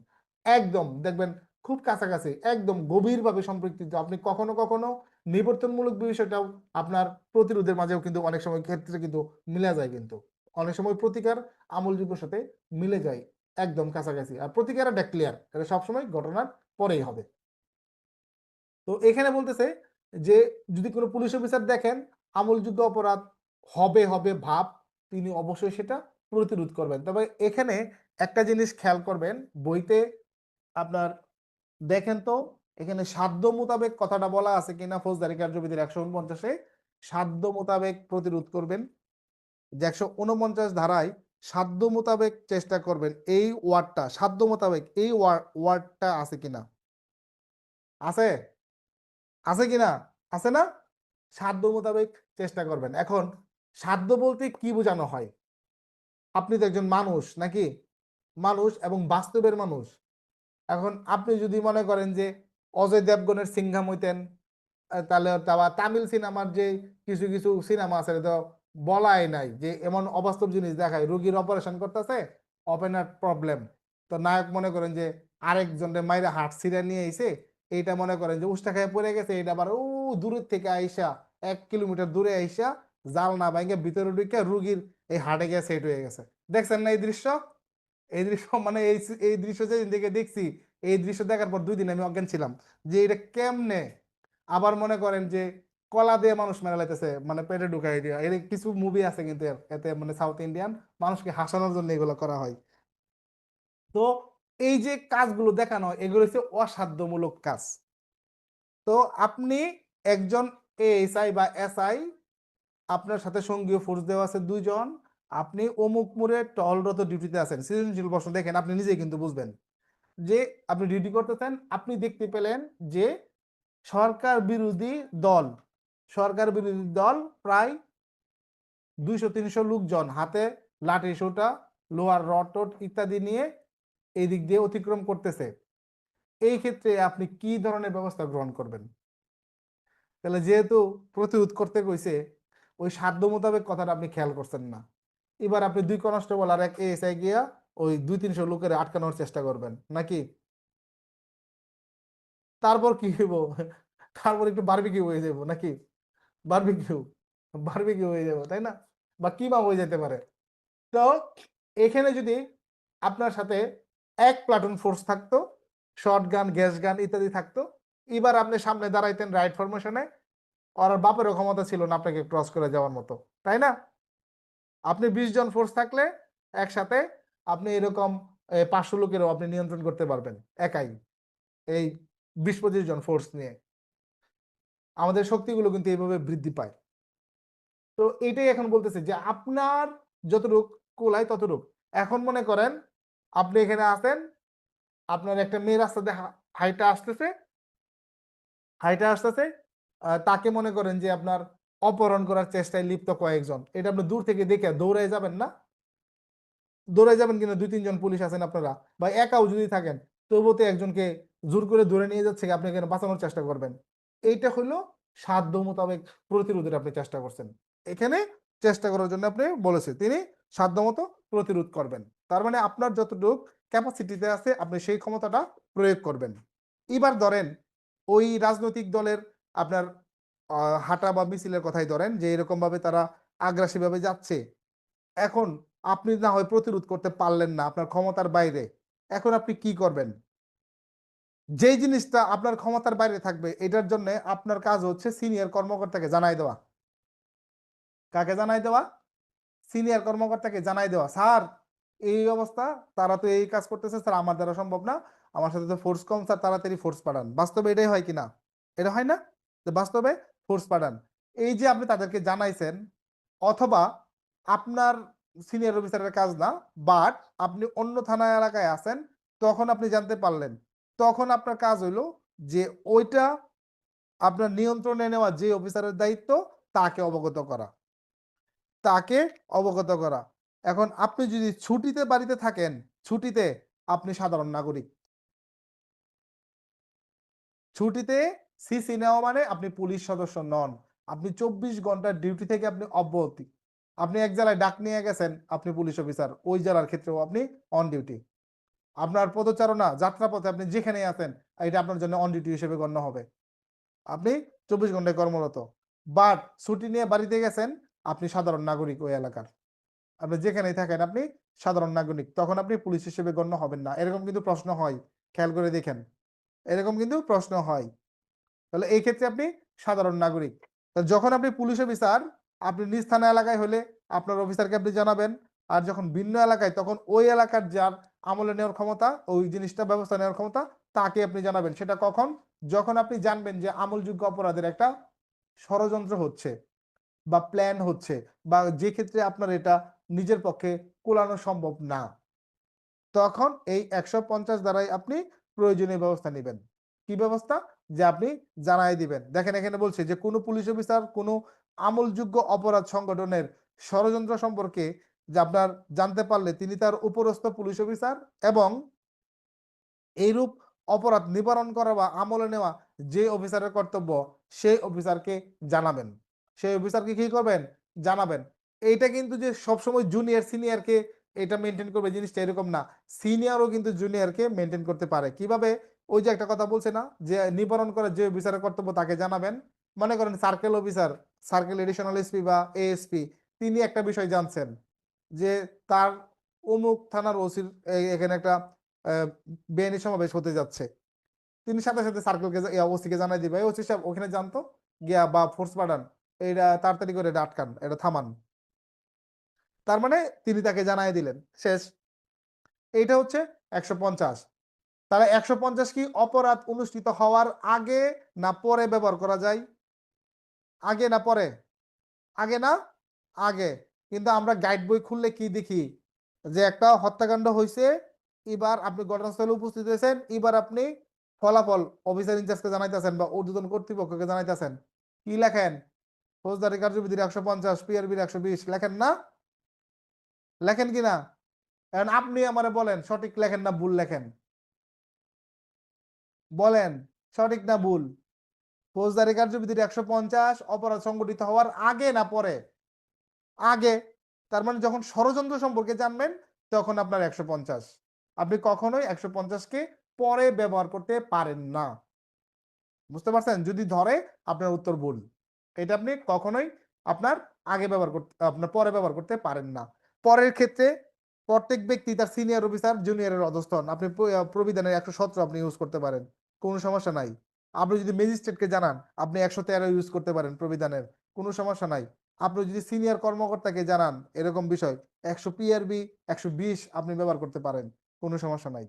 একদম দেখবেন খুব কাছাকাছি, একদম গভীরভাবে সম্পৃক্ত। আপনি কখনো কখনো নিবর্তনমূলক বিষয়টাও আপনার প্রতিরোধের মাঝেও কিন্তু অনেক সময় ক্ষেত্রে কিন্তু মিলে যায়, কিন্তু অনেক সময় প্রতিকার আমলযোগ্যের সাথে মিলে যায়, একদম কাছাকাছি। আর প্রতিকার একটা ক্লিয়ার, এটা সবসময় ঘটনার পরেই হবে। তো এখানে বলতেছে যে যদি কোনো পুলিশ অফিসার দেখেন আমলযোগ্য অপরাধ হবে হবে ভাব, তিনি অবশ্যই সেটা প্রতিরোধ করবেন। তবে এখানে একটা জিনিস খেয়াল করবেন, বইতে আপনার দেখেন তো এখানে সাধ্য মোতাবেক কথাটা বলা আছে কিনা। ফৌজদারি কার্যবিধির 149-এ সাধ্য মোতাবেক প্রতিরোধ করবেন, যে 149 ধারায় সাধ্য মোতাবেক চেষ্টা করবেন, এই ওয়ার্ডটা সাধ্য মোতাবেক, এই ওয়ার্ডটা আছে কিনা? আছে, আছে কিনা? আছে না? সাধ্য মোতাবেক চেষ্টা করবেন। এখন সাধ্য বলতে কি বোঝানো হয়? আপনি তো একজন মানুষ নাকি? মানুষ এবং বাস্তবের মানুষ। এখন আপনি যদি মনে করেন যে অজয় দেবগনের সিংঘাম হইতেন, তাহলে তামিল সিনেমার যে কিছু কিছু সিনেমা আছে তো বলাই নাই যে এমন অবাস্তব জিনিস দেখায়, রোগীর অপারেশন করতেছে, ওপেনার প্রবলেম, তো নায়ক মনে করেন যে আরেকজনের মাইরা হাট ছিঁড়ে নিয়ে এসে এইটা মনে করেন যে উষ্টা খায় পড়ে গেছে, এটা আবার ও দূরের থেকে আইসা 1 কিলোমিটার দূরে আইসা জাল না ভাঙে ভিতরে ঢুকে রুগীর এই হাটে গিয়ে সেট হয়ে গেছে। দেখছেন না এই দৃশ্য? এই দৃশ্য মানে এই দৃশ্য যেদিন থেকে দেখছি, এই দৃশ্য দেখার পর 2 দিন আমি অজ্ঞান ছিলাম যে এটা কেমনে। আবার মনে করেন যে কলা দিয়ে মানুষ মেরা লাইতেছে, মানে পেটে ঢুকাই দিয়া, এর কিছু মুভি আছে কিন্তু এতে মানে সাউথ ইন্ডিয়ান মানুষকে হাসানোর জন্য এগুলো করা হয়। তো এই যে কাজগুলো দেখানো হয় এগুলো হচ্ছে অসাধ্যমূলক কাজ। তো আপনি একজন এএসআই বা এসআই, আপনার সাথে সঙ্গীয় ফোর্স দেওয়া আছে 2 জন, আপনি অমুক মোড়ে টহলরত ডিউটিতে আছেন। সৃজনশীল প্রশ্ন দেখেন, আপনি নিজেই কিন্তু বুঝবেন যে আপনি ডিউটি করতেছেন, আপনি দেখতে পেলেন যে সরকার বিরোধী দল, সরকার বিরোধী দল প্রায় 200-300 লোকজন হাতে লাঠি সোটা লোহার রড টড ইত্যাদি নিয়ে এই দিক দিয়ে অতিক্রম করতেছে। এই ক্ষেত্রে আপনি কি ধরনের ব্যবস্থা গ্রহণ করবেন? তাহলে যেহেতু প্রতিরোধ করতে কইছে, ওই সাধ্য মোতাবেক কথাটা আপনি খেয়াল করছেন না। এবার আপনি 2 কনস্টেবল আর 1 এএসআই গিয়া ওই 200-300 লোকের আটকানোর চেষ্টা করবেন নাকি? তারপর কি হইব? তারপর একটু বারবিকিউ হয়ে যাবো নাকি? বারবিকিউ, বারবিকিউ হয়ে যাবো, তাই না? বা কিমা হয়ে যেতে পারে। তো এখানে যদি আপনার সাথে 1 প্লাটুন ফোর্স থাকতো, শর্ট গান, গ্যাস গান ইত্যাদি থাকতো, এবার আপনি সামনে দাঁড়াইতেন রাইট ফরমেশনে, আর বাপেরও ক্ষমতা ছিল না আপনাকে ক্রস করে যাওয়ার মতো, তাই না? আপনি 20 জন ফোর্স থাকলে একসাথে আপনি এরকম 500 লোকেরও আপনি নিয়ন্ত্রণ করতে পারবেন একাই, এই 20-25 জন ফোর্স নিয়ে। আমাদের শক্তিগুলো কিন্তু এইভাবে বৃদ্ধি পায়। তো এটাই এখন বলতেছে যে আপনার যতটুক কুলায় ততটুক। এখন মনে করেন আপনি এখানে আছেন, আপনার একটা মেয়ে রাস্তা দিয়ে হাইটা আসতেছে, হাইটা আসতেছে, তাকে মনে করেন যে আপনার অপহরণ করার চেষ্টায় লিপ্ত কয়েকজন, এটা আপনি দূর থেকে দেখে দৌড়ে যাবেন না? দৌড়ে যাবেন কিনা, 2-3 জন পুলিশ আছেন আপনারা বা একাও যদি থাকেন, তবুও তো একজনকে জোর করে ধরে নিয়ে যাচ্ছে, আপনি এখানে বাঁচানোর চেষ্টা করবেন। এইটা হলো সাধ্য মোতাবেক প্রতিরোধের আপনি চেষ্টা করছেন। এখানে চেষ্টা করার জন্য আপনি বলেছে তিনি সাধ্যমতো প্রতিরোধ করবেন। তার মানে আপনার যতটুক ক্যাপাসিটিতে আছে আপনি সেই ক্ষমতাটা প্রয়োগ করবেন। এবার ধরেন ওই রাজনৈতিক দলের আপনার হাঁটা বা মিছিলের কথাই ধরেন যে এরকম ভাবে তারা আগ্রাসী ভাবে যাচ্ছে। এখন আপনি না হয় প্রতিরোধ করতে পারলেন না, আপনার ক্ষমতার বাইরে। এখন আপনি কি করবেন? যেই জিনিসটা আপনার ক্ষমতার বাইরে থাকবে এটার জন্য আপনার কাজ হচ্ছে সিনিয়র কর্মকর্তাকে জানাই দেওয়া। কাকে জানাই দেওয়া? সিনিয়র কর্মকর্তাকে জানাই দেওয়া, স্যার এই অবস্থা, তারা তো এই কাজ করতেছে স্যার, আমার দ্বারা সম্ভব না, আমার সাথে তো ফোর্স কম স্যার, তাড়াতাড়ি ফোর্স পাঠান। বাস্তবে এটাই হয় কিনা? এটা হয় না? যে বাস্তবে ফোর্স পাঠান। এই যে আপনি তাদেরকে জানাইছেন, অথবা আপনার সিনিয়র অফিসারের কাজ না, বাট আপনি অন্য থানা এলাকায় আছেন, তখন আপনি জানতে পারলেন, তখন আপনার কাজ হইলো যে ওইটা আপনার নিয়ন্ত্রণে নেওয়া যে অফিসারের দায়িত্ব তাকে অবগত করা, তাকে অবগত করা। এখন আপনি যদি ছুটিতে বাড়িতে থাকেন, ছুটিতে আপনি সাধারণ নাগরিক। ছুটিতে সিসি নেওয়া মানে আপনি পুলিশ সদস্য নন। আপনি 24 ঘন্টার ডিউটি থেকে আপনি অব্যাহতি। আপনি এক জেলায় ডাক নিয়ে গেছেন, আপনি পুলিশ অফিসার, ওই জেলার ক্ষেত্রেও আপনি অন ডিউটি। আপনার পদচারণা যাত্রাপথে আপনি যেখানেই আছেন, এটা আপনার জন্য অন ডিউটি হিসেবে গণ্য হবে। আপনি 24 ঘন্টায় কর্মরত। বাট ছুটি নিয়ে বাড়িতে গেছেন, আপনি সাধারণ নাগরিক ওই এলাকার। আপনি যেখানেই থাকেন আপনি সাধারণ নাগরিক, তখন আপনি পুলিশ হিসেবে গণ্য হবেন না। এরকম কিন্তু প্রশ্ন হয়, খেয়াল করে দেখেন, এরকম কিন্তু প্রশ্ন হয়। তাহলে এই ক্ষেত্রে আপনি সাধারণ নাগরিক। তো যখন আপনি পুলিশ অফিসার, আপনি নিজ থানা এলাকায় হলে আপনার অফিসারকে আপনি জানাবেন। আর যখন ভিন্ন এলাকায়, তখন ওই এলাকার যার আমলে নেওয়ার ক্ষমতা, ওই জিনিসটা ব্যবস্থা নেওয়ার ক্ষমতা, তাকে আপনি জানাবেন। সেটা কখন? যখন আপনি জানবেন যে আমলযোগ্য অপরাধের একটা ষড়যন্ত্র হচ্ছে বা প্ল্যান হচ্ছে, বা যে ক্ষেত্রে আপনার এটা নিজের পক্ষে কুলানো সম্ভব না, তখন এই 150 দ্বারাই আপনি প্রয়োজনীয় ব্যবস্থা নেবেন। কি ব্যবস্থা? যে আপনি জানাই দিবেন। দেখেন এখানে বলছে যে কোনো পুলিশ অফিসার কোনো আমলযোগ্য অপরাধ সংগঠনের ষড়যন্ত্র সম্পর্কে যে আপনার জানতে পারলে তিনি তার উপরস্থ পুলিশ অফিসার এবং এইরূপ অপরাধ নিবারণ করা বা আমলে নেওয়া যে অফিসারের কর্তব্য, সেই অফিসারকে জানাবেন। সেই অফিসারকে কি করবেন? জানাবেন। এইটা কিন্তু যে সবসময় জুনিয়র সিনিয়রকে এটা মেনটেন করবে জিনিসটা এরকম না। সিনিয়রও কিন্তু জুনিয়রকে মেনটেন করতে পারে। কিভাবে? ওই যে একটা কথা বলছে না যে নিবারণ করার যে অফিসারের কর্তব্য তাকে জানাবেন। মনে করেন circle officer, circle additional SP বা এএসপি, তিনি একটা বিষয় জানছেন যে তার অমুক থানার ওসির এখানে একটা বেআইনি সমাবেশ হতে যাচ্ছে। তিনি সাথে সাথে সার্কেলকে ওসিকে জানাই দিবে, ওসি সাহেব ওখানে জানতো, গিয়া বা ফোর্স পাঠান, এটা তাড়াতাড়ি করে এটা আটকান, এটা থামান। তার মানে তিনি তাকে জানাই দিলেন, শেষ। এইটা হচ্ছে 150। তাহলে 150 কি অপরাধ অনুষ্ঠিত হওয়ার আগে না পরে ব্যবহার করা যায়? আগে না পরে? আগে না? আগে। কিন্তু আমরা গাইড বই খুললে কি দেখি? যে একটা হত্যাকাণ্ড হয়েছে, এবার আপনি ঘটনাস্থলে উপস্থিত হয়েছেন, এবার আপনি ফলাফল অফিসার ইনচার্জকে জানাইতেছেন বা ঊর্ধ্বতন কর্তৃপক্ষকে জানাইতেছেন, কি লেখেন? ফৌজদারি কার্যবিধির 150, পিআরবির 120 লেখেন না? লেখেন কিনা? এখন আপনি আমারে বলেন সঠিক লেখেন না ভুল লেখেন? বলেন সঠিক না ভুল? ফৌজদারি কার্যবিধির 150 অপরাধ সংঘটিত হওয়ার আগে না পরে? আগে। তার মানে যখন ষড়যন্ত্র সম্পর্কে জানবেন তখন আপনার 150। আপনি কখনোই 150কে পরে ব্যবহার করতে পারেন না। বুঝতে পারছেন? যদি ধরে আপনার উত্তর ভুল। এটা আপনি কখনোই আপনার আগে ব্যবহার করতে, আপনার পরে ব্যবহার করতে পারেন না। পরের ক্ষেত্রে প্রত্যেক ব্যক্তি তার সিনিয়র অফিসার জুনিয়রের অধস্তন। আপনি প্রবিধানের 117 আপনি ইউজ করতে পারেন। কোনো সমস্যা নাই। আপনি যদি ম্যাজিস্ট্রেটকে জানান আপনি 113 ইউজ করতে পারেন প্রবিধানের। কোনো সমস্যা নাই। আপনি যদি সিনিয়র কর্মকর্তাকে জানান এরকম বিষয় 100 পিআরবি 120 আপনি ব্যবহার করতে পারেন। কোনো সমস্যা নাই।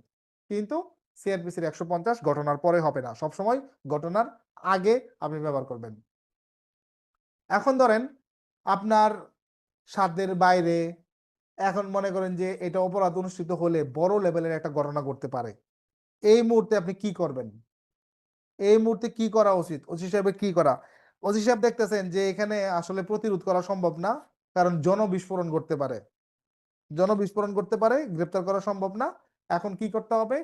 কিন্তু সিআরপিসির 150 ঘটনার পরে হবে না। সবসময় ঘটনার আগে আপনি ব্যবহার করবেন। এখন ধরেন আপনার সাধ্যের বাইরে, এখন মনে করেন যে এটা অপরাধ অনুষ্ঠিত হলে বড় লেভেলের একটা ঘটনা ঘটতে পারে। এই মুহূর্তে আপনি কি করবেন? এই মুহূর্তে কি করা উচিত? ওসি সাহেবের কি করা? ওসি সাহেব দেখতেছেন যে এখানে আসলে প্রতিরোধ করা সম্ভব না। কারণ জনবিস্ফোরণ ঘটতে পারে। জনবিস্ফোরণ ঘটতে পারে, গ্রেপ্তার করা সম্ভব না। এখন কি করতে হবে?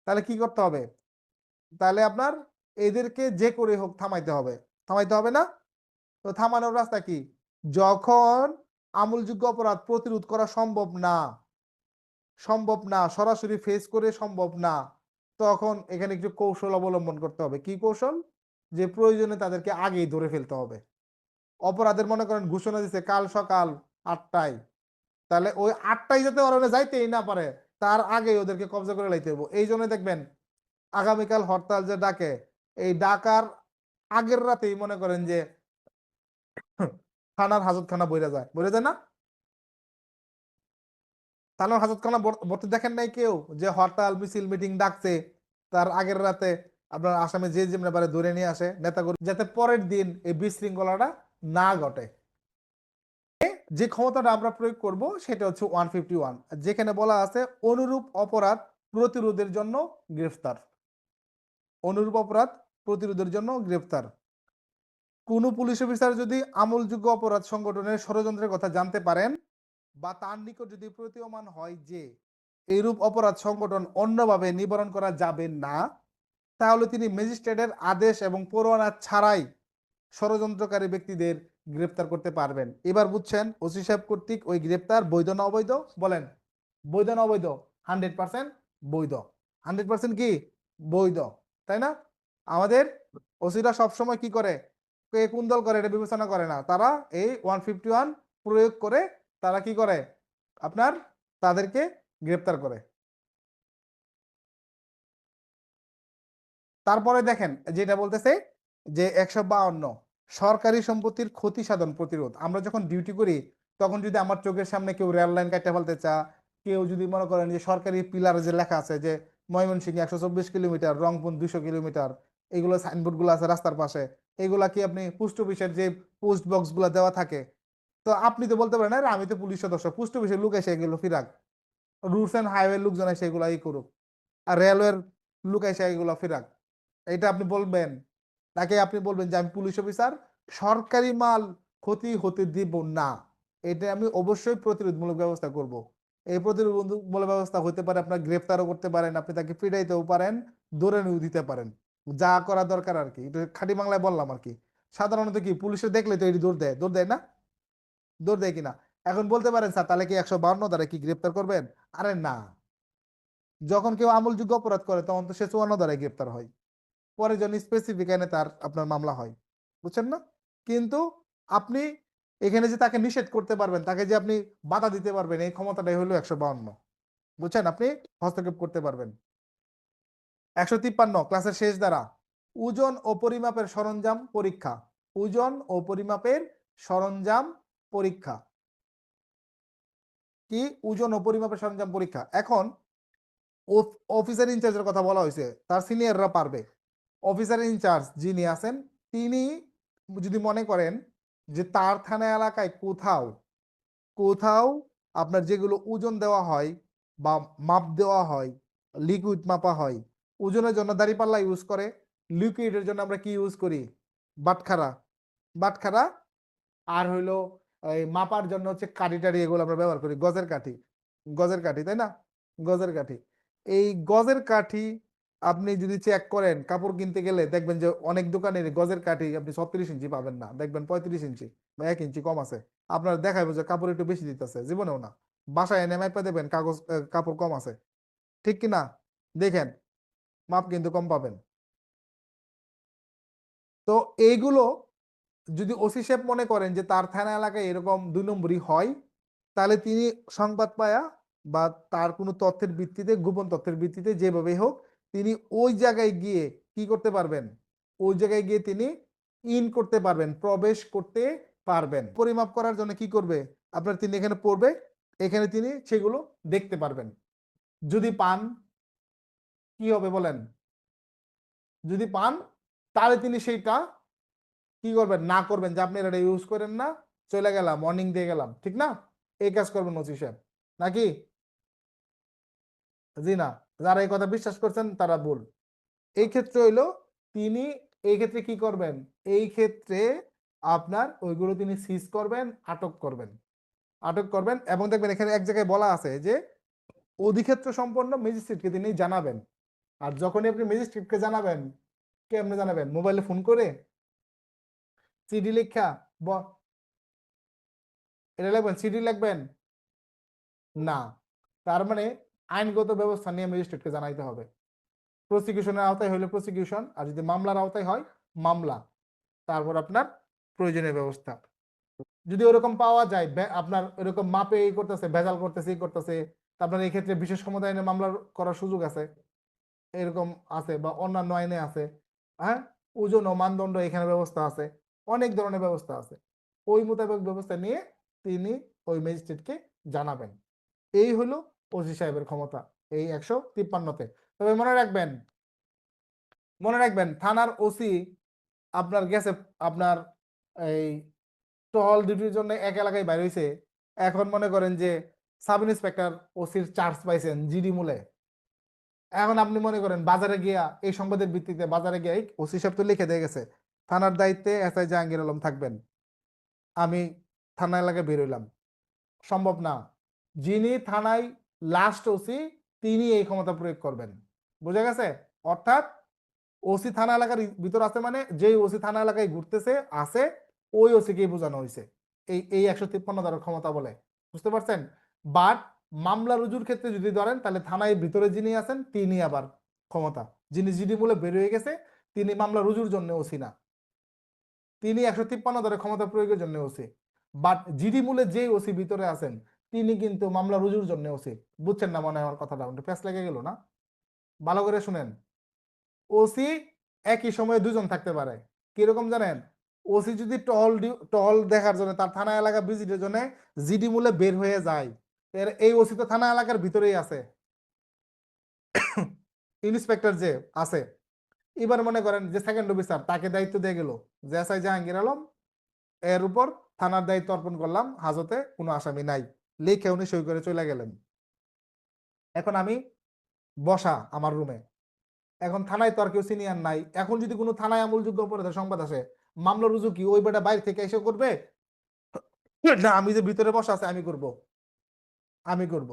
তাহলে কি করতে হবে? তাহলে আপনার এদেরকে যে করে হোক থামাইতে হবে। থামাইতে হবে না? তো থামানোর রাস্তা কি? যখন আমলযোগ্য অপরাধ প্রতিরোধ করা সম্ভব না, সরাসরি ফেস করে সম্ভব না, তখন এখানে একটু কৌশল অবলম্বন করতে হবে। কি কৌশল? যে প্রয়োজনে তাদেরকে আগেই ধরে ফেলতে হবে। অপরাধের মনে করেন ঘোষণা দিছে কাল সকাল 8টায়। তাহলে ওই 8টায় যাতে ওরা যাইতেই না পারে তার আগেই ওদেরকে কবজা করে লাইতে হবে। এই জন্য দেখবেন আগামীকাল হরতাল যে ডাকে, এই ডাকার আগের রাতেই মনে করেন যে থানার হাজতখানা বইরা যায়, বইরা যায় না? থানার হাজতখানা ভর্তি দেখেন নাই কেউ যে হরতাল মিছিল মিটিং ডাকছে, তার আগের রাতে আপনার আসামে যে যেমনি পারে ধরে নিয়ে আসে নেতাকর্মী, যাতে পরের দিন এই বিশৃঙ্খলাটা না ঘটে। যে ক্ষমতাটা আমরা প্রয়োগ করব সেটা হচ্ছে 151, যেখানে বলা আছে অনুরূপ অপরাধ প্রতিরোধের জন্য গ্রেফতার। অনুরূপ অপরাধ প্রতিরোধের জন্য গ্রেফতার। কোন পুলিশ অফিসার যদি আমলযোগ্য অপরাধ সংগঠনের ষড়যন্ত্রের কথা জানতে পারেন বা তার নিকট যদি প্রতীয়মান হয় যে এইরূপ অপরাধ সংগঠন অন্যভাবে নিবারণ করা যাবে না, তাহলে তিনি ম্যাজিস্ট্রেটের আদেশ এবং পরোয়ানা ছাড়াই ষড়যন্ত্রকারী ব্যক্তিদের গ্রেপ্তার করতে পারবেন। এবার বুঝছেন ওসি সাহেব কর্তৃক ওই গ্রেপ্তার বৈধ না অবৈধ? বলেন বৈধ না অবৈধ? 100% বৈধ। 100% কি বৈধ, তাই না? আমাদের ওসিরা সবসময় কি করে, কে কোন দল করে এটা বিবেচনা করে না, তারা এই 151 প্রয়োগ করে তারা কি করে আপনার তাদেরকে গ্রেপ্তার করে। তারপরে দেখেন যেটা বলতেছে যে 152 সরকারি সম্পত্তির ক্ষতি সাধন প্রতিরোধ। আমরা যখন ডিউটি করি তখন যদি আমার চোখের সামনে কেউ রেল লাইন কাটতে ফেলতে চা, কেউ যদি মনে করেন যে সরকারি পিলারে যে লেখা আছে যে ময়মনসিংহ 124 কিলোমিটার, রংপুর 200 কিলোমিটার, এইগুলো সাইনবোর্ড গুলো আছে রাস্তার পাশে, এগুলা কি আপনি পোস্ট অফিসের যে পোস্ট বক্স গুলা দেওয়া থাকে, তো আপনি তো বলতে পারেন আরে আমি তো পুলিশ সদস্য, পোস্ট অফিসের লোক এসে এগুলো ফিরাক, রুটস অ্যান্ড হাইওয়ে লোকজন এসে এগুলো ই করুক, আর রেলওয়ের লোক এসে এগুলো ফিরাক, এটা আপনি বলবেন? নাকি আপনি বলবেন যে আমি পুলিশ অফিসার, সরকারি মাল ক্ষতি হতে দিব না, এটা আমি অবশ্যই প্রতিরোধমূলক ব্যবস্থা করব। এই প্রতিরোধমূলক ব্যবস্থা হতে পারে আপনার গ্রেফতারও করতে পারেন, আপনি তাকে পিটাইতেও পারেন, ধরে নিয়েও দিতে পারেন, যা করা দরকার আর কি। এটা খাঁটি বাংলায় বললাম আর কি। সাধারণত কি পুলিশে দেখলে তো এটি দৌড় দেয়, দৌড় দেয় না? দৌড় দেয় কিনা? এখন বলতে পারেন স্যার তাহলে কি 152 দ্বারা কি গ্রেফতার করবেন? আরে না, যখন কেউ আমলযোগ্য অপরাধ করে তখন তো সে 54 দ্বারাই গ্রেফতার হয়, পরে জন্য স্পেসিফিক এনে তার আপনার মামলা হয়। বুঝছেন না? কিন্তু আপনি এখানে যে তাকে নিষেধ করতে পারবেন, তাকে যে আপনি বাধা দিতে পারবেন, এই ক্ষমতাটাই হলো 152। বুঝছেন? আপনি হস্তক্ষেপ করতে পারবেন। 153 ক্লাসের শেষ দ্বারা ওজন ও পরিমাপের সরঞ্জাম পরীক্ষা। ওজন ও পরিমাপের সরঞ্জাম পরীক্ষা কি? ওজন ও পরিমাপের সরঞ্জাম পরীক্ষা। এখন অফিসার ইনচার্জের কথা বলা হয়েছে, তার সিনিয়ররা পারবে। অফিসার ইনচার্জ যিনি আছেন তিনি যদি মনে করেন যে তার থানা এলাকায় কোথাও কোথাও আপনার যেগুলো ওজন দেওয়া হয় বা মাপ দেওয়া হয়, লিকুইড মাপা হয়, ওজনের জন্য দাঁড়িপাল্লা ইউজ করে, লিকুইডের জন্য আমরা কি ইউজ করি, বাটখারা, বাটখারা, আর হইলো এই মাপার জন্য হচ্ছে কাঠি টাড়ি এগুলো আমরা ব্যবহার করি, গজের কাঠি, গজের কাঠি, তাই না, গজের কাঠি। এই গজের কাঠি আপনি যদি চেক করেন কাপড় কিনতে গেলে দেখবেন যে অনেক দোকানের গজের কাঠি আপনি 36 ইঞ্চি পাবেন না, দেখবেন 35 ইঞ্চি বা 1 ইঞ্চি কম আছে। আপনার দেখাবে যে কাপড় একটু বেশি দিতেছে, জীবনেও না। বাসায় এনে মাইপা দেবেন কাগজ কাপড় কম আছে, ঠিক কি না, দেখেন মাপ কিন্তু কম পাবেন। তো এইগুলো যদি ওসি সাহেব মনে করেন যে তার থানা এলাকায় এরকম 2 নম্বরই হয়, তাহলে তিনি সংবাদ পায়া বা তার কোনো তথ্যের ভিত্তিতে, গোপন তথ্যের ভিত্তিতে যেভাবেই হোক তিনি ওই জায়গায় গিয়ে কি করতে পারবেন, ওই জায়গায় গিয়ে তিনি ইন করতে পারবেন, প্রবেশ করতে পারবেন। পরিমাপ করার জন্য কি করবে, আপনার তিনি এখানে পড়বে, এখানে তিনি সেগুলো দেখতে পারবেন। যদি পান কি হবে বলেন, যদি পান তাহলে তিনি সেইটা কি করবেন, না করবেন যে আপনি এটা ইউজ করেন না, চলে গেলাম, মর্নিং দিয়ে গেলাম, ঠিক না, এই কাজ করবেন ওসি সাহেব নাকি? জি না, যারা এই কথা বিশ্বাস করছেন তারা ভুল। এই ক্ষেত্রে হইলো তিনি এই ক্ষেত্রে কি করবেন, এই ক্ষেত্রে আপনার ওইগুলো তিনি সিজ করবেন, আটক করবেন, আটক করবেন। এবং দেখবেন এখানে এক জায়গায় বলা আছে যে অধিক্ষেত্র সম্পন্ন ম্যাজিস্ট্রেটকে তিনি জানাবেন। আর যখনই আপনি ম্যাজিস্ট্রেটকে জানাবেন, কেমনে জানাবেন, মোবাইলে ফোন করে, সিডি লেখা, এটা লিখবেন, সিডি লিখবেন না, তার মানে আইনগত ব্যবস্থা নিয়ে ম্যাজিস্ট্রেটকে জানাইতে হবে। প্রসিকিউশনের আওতায় হলে প্রসিকিউশন, আর যদি মামলার আওতায় হয় মামলা, তারপর আপনার প্রয়োজনীয় ব্যবস্থা। যদি ওরকম পাওয়া যায় আপনার এরকম মাপে এই করতেছে, ভেজাল করতেছে, এই করতেছে, আপনার এই ক্ষেত্রে বিশেষ ক্ষমতা আইনে মামলা করার সুযোগ আছে, এরকম আছে, বা অন্যান্য আইনে আছে, হ্যাঁ, ওজন ও মানদণ্ড এখানে ব্যবস্থা আছে, অনেক ধরনের ব্যবস্থা আছে। ওই মোতাবেক ব্যবস্থা নিয়ে তিনি ওই ম্যাজিস্ট্রেটকে জানাবেন। এই হলো ওসি সাহেবের ক্ষমতা এই 153-তে। তবে মনে রাখবেন, মনে রাখবেন থানার ওসি আপনার গেছে, আপনার এই টহল ডিউটির জন্য এক এলাকায় বাইরে হয়েছে, এখন মনে করেন যে সাব ইন্সপেক্টর ওসির চার্জ পাইছেন জিডি মূলে, এখন আপনি মনে করেন বাজারে গিয়া এই সংবাদের ভিত্তিতে বাজারে গিয়ে ওসি সাহেব তো লিখে দিয়ে গেছে থানার দায়িত্বে এসআই জাহাঙ্গীর আলম থাকবেন, আমি থানা এলাকায় বের হইলাম, সম্ভব না। যিনি থানায় লাস্ট ওসি তিনি এই ক্ষমতা প্রয়োগ করবেন, বুঝা গেছে? অর্থাৎ ওসি থানা এলাকার ভিতর আছে মানে যেই ওসি থানা এলাকায় ঘুরতেছে আছে, ওই ওসিকেই বোঝানো হয়েছে এই 153 ধারার ক্ষমতা বলে, বুঝতে পারছেন? বাট মামলা রুজুর ক্ষেত্রে যদি ধরেন তাহলে থানায় ভিতরে যিনি আছেন তিনি আবার ক্ষমতা, যিনি জিডি মূলে বের হয়ে গেছে তিনি মামলা রুজুর জন্য ওসি না, তিনি 153 ধারার ক্ষমতা প্রয়োগের জন্য ওসি। বাট জিডি মূলে যে ওসি ভিতরে আছেন তিনি কিন্তু মামলা রুজুর জন্য ওসি। বুঝছেন না মনে হয় আমার কথাটা, প্যাঁচ লেগে গেল না? ভালো করে শুনেন, ওসি একই সময়ে দুজন থাকতে পারে। কিরকম জানেন? ওসি যদি টহল দেখার জন্য তার থানা এলাকা ভিজিটের জন্য জিডি মূলে বের হয়ে যায়, এই ওসি তো থানা এলাকার ভিতরেই আছে, ইন্সপেক্টর যে আছে, এবার মনে করেন যে সেকেন্ড অফিসার তাকে দায়িত্ব দিয়ে গেল যে এসআই জাহাঙ্গীর আলম এর উপর থানার দায়িত্ব অর্পণ করলাম, হাজতে কোনো আসামি নাই, লিখে উনি সই করে চলে গেলেন। এখন আমি বসা আমার রুমে, এখন থানায় তো আর কেউ সিনিয়র নাই, এখন যদি কোনো থানায় আমলযোগ্য অপরাধের সংবাদ আসে, মামলা রুজু কি ওই বেটা বাইরে থেকে এসে করবে? না, আমি যে ভিতরে বসা আছে আমি করব, আমি করব।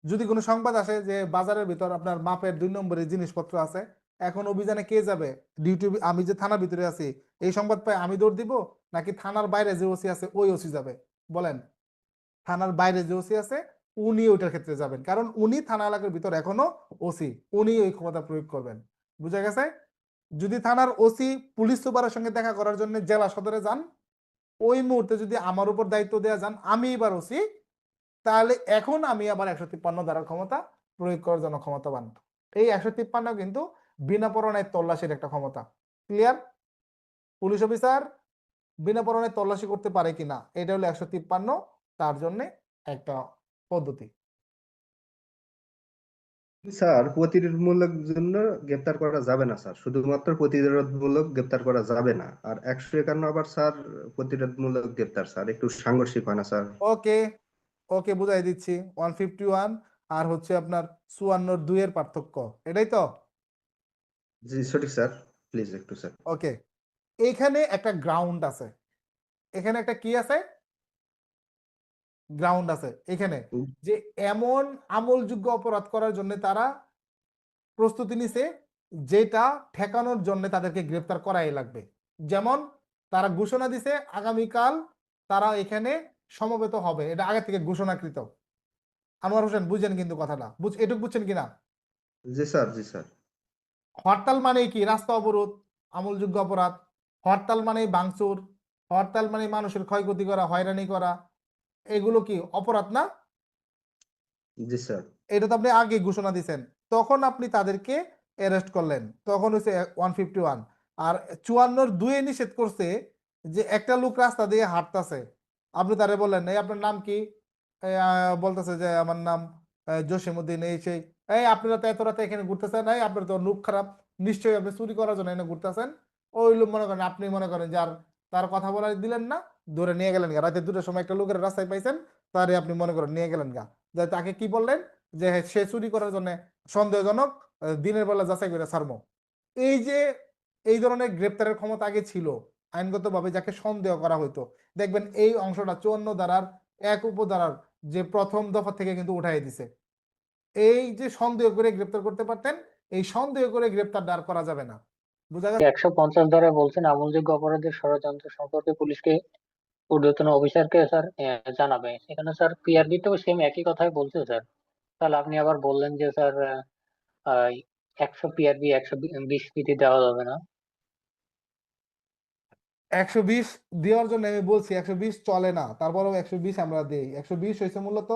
যদি কোনো সংবাদ আসে যে বাজারের ভিতর আপনার মাপের 2 নম্বরের জিনিসপত্র আছে, এখন অভিযানে কে যাবে? ডিউটি, আমি যে থানার ভিতরে আছি এই সংবাদ পাই আমি দৌড় দিব, নাকি থানার বাইরে যে ওসি আছে ওই ওসি যাবে? বলেন। থানার বাইরে যে ওসি আছে উনি ওইটার ক্ষেত্রে যাবেন, কারণ উনি থানা এলাকার ভিতর এখনো ওসি, উনি ওই ক্ষমতা প্রয়োগ করবেন। বুঝা গেছে? যদি থানার ওসি পুলিশ সুপারের সঙ্গে দেখা করার জন্য জেলা সদরে যান, ওই মুহূর্তে যদি আমার উপর দায়িত্ব দেওয়া যান আমি এবার ওসি, তাহলে এখন আমি আবার 153 ধারার ক্ষমতা প্রয়োগ করার জন্য ক্ষমতাবান। এই 153 কিন্তু বিনা পরোয়ানায় তল্লাশির একটা ক্ষমতা। ক্লিয়ার? পুলিশ অফিসার বিনা পরোয়ানায় তল্লাশি করতে পারে কিনা, এটা হলো 153 তার জন্য একটা পদ্ধতি। স্যার প্রতিরোধমূলক জন্য গ্রেপ্তার করা যাবে না স্যার, শুধুমাত্র প্রতিরোধমূলক গ্রেপ্তার করা যাবে না। আর 151 আবার স্যার প্রতিরোধমূলক গ্রেপ্তার স্যার, একটু সাংঘর্ষিক হয় না স্যার? ওকে, ওকে বুঝাই দিচ্ছি। 151 আর হচ্ছে আপনার 54-2 এর পার্থক্য, এটাই তো? জি সঠিক স্যার, প্লিজ একটু স্যার। ওকে, এখানে একটা গ্রাউন্ড আছে, এখানে একটা কি আছে, গ্রাউন্ড আছে এখানে, যে এমন আমলযোগ্য অপরাধ করার জন্য তারা প্রস্তুতি নিছে যেটা ঠেকানোর জন্য তাদেরকে গ্রেফতার করাই লাগবে। যেমন তারা ঘোষণা দিছে আগামীকাল তারা এখানে সমবেত হবে, এটা আগে থেকে ঘোষণাকৃত। আনোয়ার হোসেন বুঝেন কিন্তু কথাটা, এটুকু বুঝছেন কিনা? জি স্যার, জি স্যার। হরতাল মানে কি? রাস্তা অবরোধ আমলযোগ্য অপরাধ। হরতাল মানে ভাঙচুর, হরতাল মানে মানুষের ক্ষয়ক্ষতি করা, হয়রানি করা, এগুলো কি অপরাধ না? জি স্যার। এটা তো আপনি আগে ঘোষণা দিছেন, তখন আপনি তাদেরকে অ্যারেস্ট করলেন, তখন হচ্ছে 151। আর 54 নিষেধ করছে যে একটা লোক রাস্তা দিয়ে হাঁটতেছে, আপনি তারে বললেন এই আপনার নাম কি? বলতেছে যে আমার নাম জসিমউদ্দিন, এই সেই। এই আপনারা তো এত রাতে এখানে ঘুরতেছেন, এই আপনার তো মুখ খারাপ, নিশ্চয়ই আপনি চুরি করার জন্য এখানে ঘুরতেছেন। ওই লোক মনে করেন, আপনি মনে করেন যার তার কথা বলা দিলেন না, ধরে নিয়ে গেলেন গা, রাতে 2টার সময় একটা লোকের রাস্তায় পাইছেন, তারে আপনি মনে করেন নিয়ে গেলেন গা। তাকে কি বললেন? যে সে চুরি করার জন্য সন্দেহজনক, দিনের বেলা যাচাই করে ছাড়বো। এই যে এই ধরনের গ্রেপ্তারের ক্ষমতা আগে ছিল আইনগতভাবে, যাকে সন্দেহ করা হইতো, দেখবেন এই অংশটা 54 ধারার 1 উপধারার যে প্রথম দফা থেকে কিন্তু উঠাই দিছে। এই যে সন্দেহ করে গ্রেপ্তার করতে পারতেন, এই সন্দেহ করে গ্রেপ্তার দাঁড় করা যাবে না। বুঝা গেছে? 150 ধারায় বলছেন আমলযোগ্য অপরাধের ষড়যন্ত্র সম্পর্কে পুলিশকে ঊর্ধ্বতন অফিসারকে স্যার জানাবে। এখানে স্যার পিআরবি তেও সেম একই কথাই বলছে স্যার। তাহলে আপনি আবার বললেন যে স্যার 100 পিআরবি 120 পিটি দেওয়া যাবে না। 120 দেওয়ার জন্য আমি বলছি 120 চলে না, তারপরেও 120 আমরা দেই। 120 হয়েছে মূলত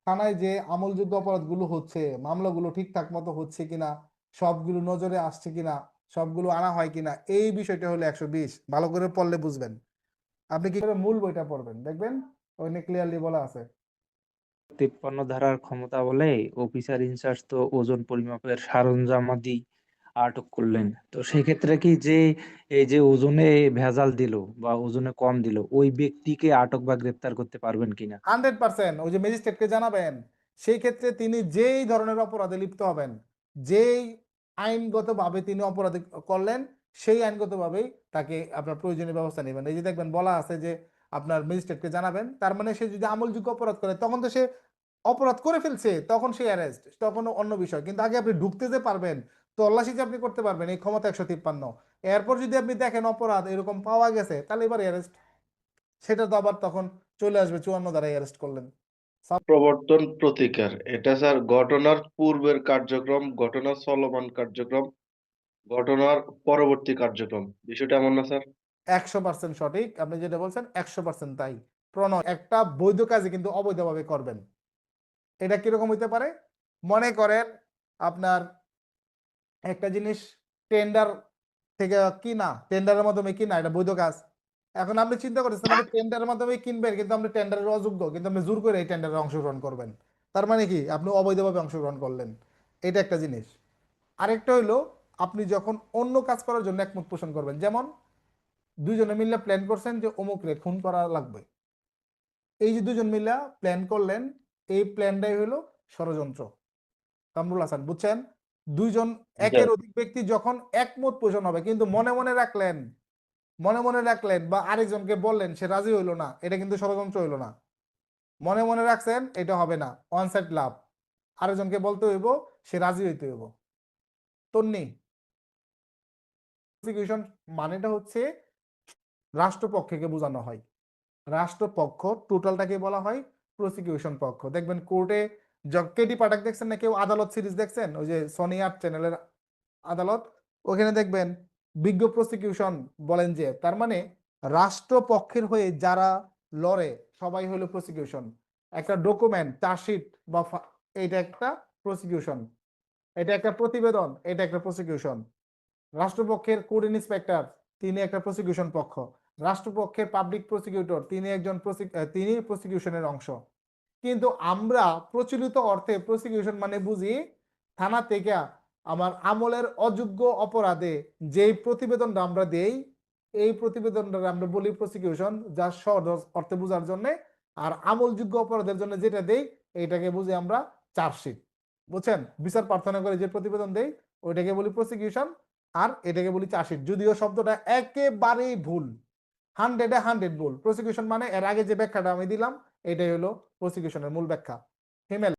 থানায় যে আমলযোগ্য অপরাধগুলো হচ্ছে, মামলাগুলো ঠিকঠাক মতো হচ্ছে কিনা, সবগুলো নজরে আসছে কিনা, সবগুলো আনা হয় কিনা, এই বিষয়টা হলো 120। ভালো করে পড়লে বুঝবেন। আপনি কি করে মূল বইটা পড়বেন, দেখবেন ওখানে ক্লিয়ারলি বলা আছে। 53 ধারার ক্ষমতা বলে অফিসার ইনচার্জ তো ওজন পরিমাপের সরঞ্জামাদি আটক করলেন। তো সেক্ষেত্রে কি যে এই যে ওজনে ভেজাল দিল বা ওজনে কম দিল, ওই ব্যক্তিকে আটক বা গ্রেপ্তার করতে পারবেন কিনা? 100% ওই যে ম্যাজিস্ট্রেটকে জানাবেন, সেই ক্ষেত্রে তিনি যেই ধরনের অপরাধে লিপ্ত হবেন, যেই আইনগতভাবে তিনি অপরাধ করলেন, সেই আইনগতভাবেই তাকে আপনার প্রয়োজনীয় ব্যবস্থা নেবেন। এই যে দেখবেন বলা আছে যে আপনার ম্যাজিস্ট্রেটকে জানাবেন, তার মানে সে যদি আমলযোগ্য অপরাধ করে তখন তো সে অপরাধ করে ফেলছে, তখন সে অ্যারেস্ট, তখন অন্য বিষয়। কিন্তু আগে আপনি ঢুকতে যে পারবেন, তল্লাশি যে আপনি করতে পারবেন, এই ক্ষমতা 153। এরপর যদি আপনি দেখেন অপরাধ এরকম পাওয়া গেছে, তাহলে এবার অ্যারেস্ট, সেটা তো আবার তখন চলে আসবে 54 ধারায় অ্যারেস্ট করলেন। প্রবর্তন প্রতিকার, এটা স্যার ঘটনার পূর্বের কার্যক্রম, ঘটনার চলমান কার্যক্রম, ঘটনার পরবর্তী কার্যক্রম, বিষয়টা এমন না স্যার? 100% সঠিক, আপনি যেটা বলছেন 100% তাই। প্রণয় একটা বৈধ কাজে কিন্তু অবৈধভাবে করবেন, এটা কিরকম হইতে পারে? মনে করেন আপনার একটা জিনিস টেন্ডার থেকে কিনা, টেন্ডারের মাধ্যমে কিনা, এটা বৈধ কাজ। এখন আপনি চিন্তা করতেছেন আপনি টেন্ডারের মাধ্যমে কিনবেন, কিন্তু আপনি টেন্ডারের অযোগ্য, কিন্তু আপনি জোর করে এই টেন্ডারে অংশগ্রহণ করবেন, তার মানে কি আপনি অবৈধভাবে অংশগ্রহণ করলেন। এটা একটা জিনিস। আরেকটা হইলো, আপনি যখন অন্য কাজ করার জন্য একমত পোষণ করবেন, যেমন দুইজনে মিলে প্ল্যান করছেন যে অমুক রে খুন করা লাগবে, এই যে দুজন মিলে প্ল্যান করলেন, এই প্ল্যানটাই হলো ষড়যন্ত্র। কামরুল হাসান বুঝছেন? দুইজন একের অধিক ব্যক্তি যখন একমত পোষণ হবে, কিন্তু মনে মনে রাখলেন, মনে মনে রাখলেন বা আরেকজনকে বললেন, সে রাজি হইলো না, এটা কিন্তু ষড়যন্ত্র হইলো না। মনে মনে রাখছেন, এটা হবে না, ওয়ান সাইড লাভ। আরেকজনকে বলতে হইব, সে রাজি হইতে হইব। তন্নি, প্রসিকিউশন মানেটা হচ্ছে রাষ্ট্রপক্ষকে বোঝানো হয়। রাষ্ট্রপক্ষ টোটালটাকে বলা হয় প্রসিকিউশন পক্ষ। দেখবেন কোর্টে কেটি পাঠক দেখছেন না কেউ? আদালত সিরিজ দেখছেন? ওই যে সনি 8 চ্যানেলের আদালত, ওখানে দেখবেন বিজ্ঞ প্রসিকিউশন বলেন, যে তার মানে রাষ্ট্রপক্ষের হয়ে যারা লড়ে সবাই হলো প্রসিকিউশন। একটা ডকুমেন্ট, চার্জশিট বা এটা একটা প্রসিকিউশন, এটা একটা প্রতিবেদন, এটা একটা প্রসিকিউশন। রাষ্ট্রপক্ষের কোর্ট ইন্সপেক্টর, তিনি একটা প্রসিকিউশন পক্ষ। রাষ্ট্রপক্ষের পাবলিক প্রসিকিউটর, তিনি একজন তিনি প্রসিকিউশনের অংশ। কিন্তু আমরা প্রচলিত অর্থে প্রসিকিউশন মানে বুঝি থানা থেকে আমার আমলের অযোগ্য অপরাধে যেই প্রতিবেদনটা আমরা দেই, এই প্রতিবেদনটা আমরা বলি প্রসিকিউশন, যা সহজ অর্থে বোঝার জন্য। আর আমলযোগ্য অপরাধের জন্য যেটা দেই, এইটাকে বুঝি আমরা চার্জশিট। বুঝছেন? বিচার প্রার্থনা করে যে প্রতিবেদন দেই, ওইটাকে বলি প্রসিকিউশন। আর এটাকে বলি চার্জশিট, যদিও শব্দটা একেবারেই ভুল, 100-এ 100 ভুল। প্রসিকিউশন মানে এর আগে যে ব্যাখ্যাটা আমি দিলাম এটাই হলো প্রসিকিউশনের মূল ব্যাখ্যা। ফিমেল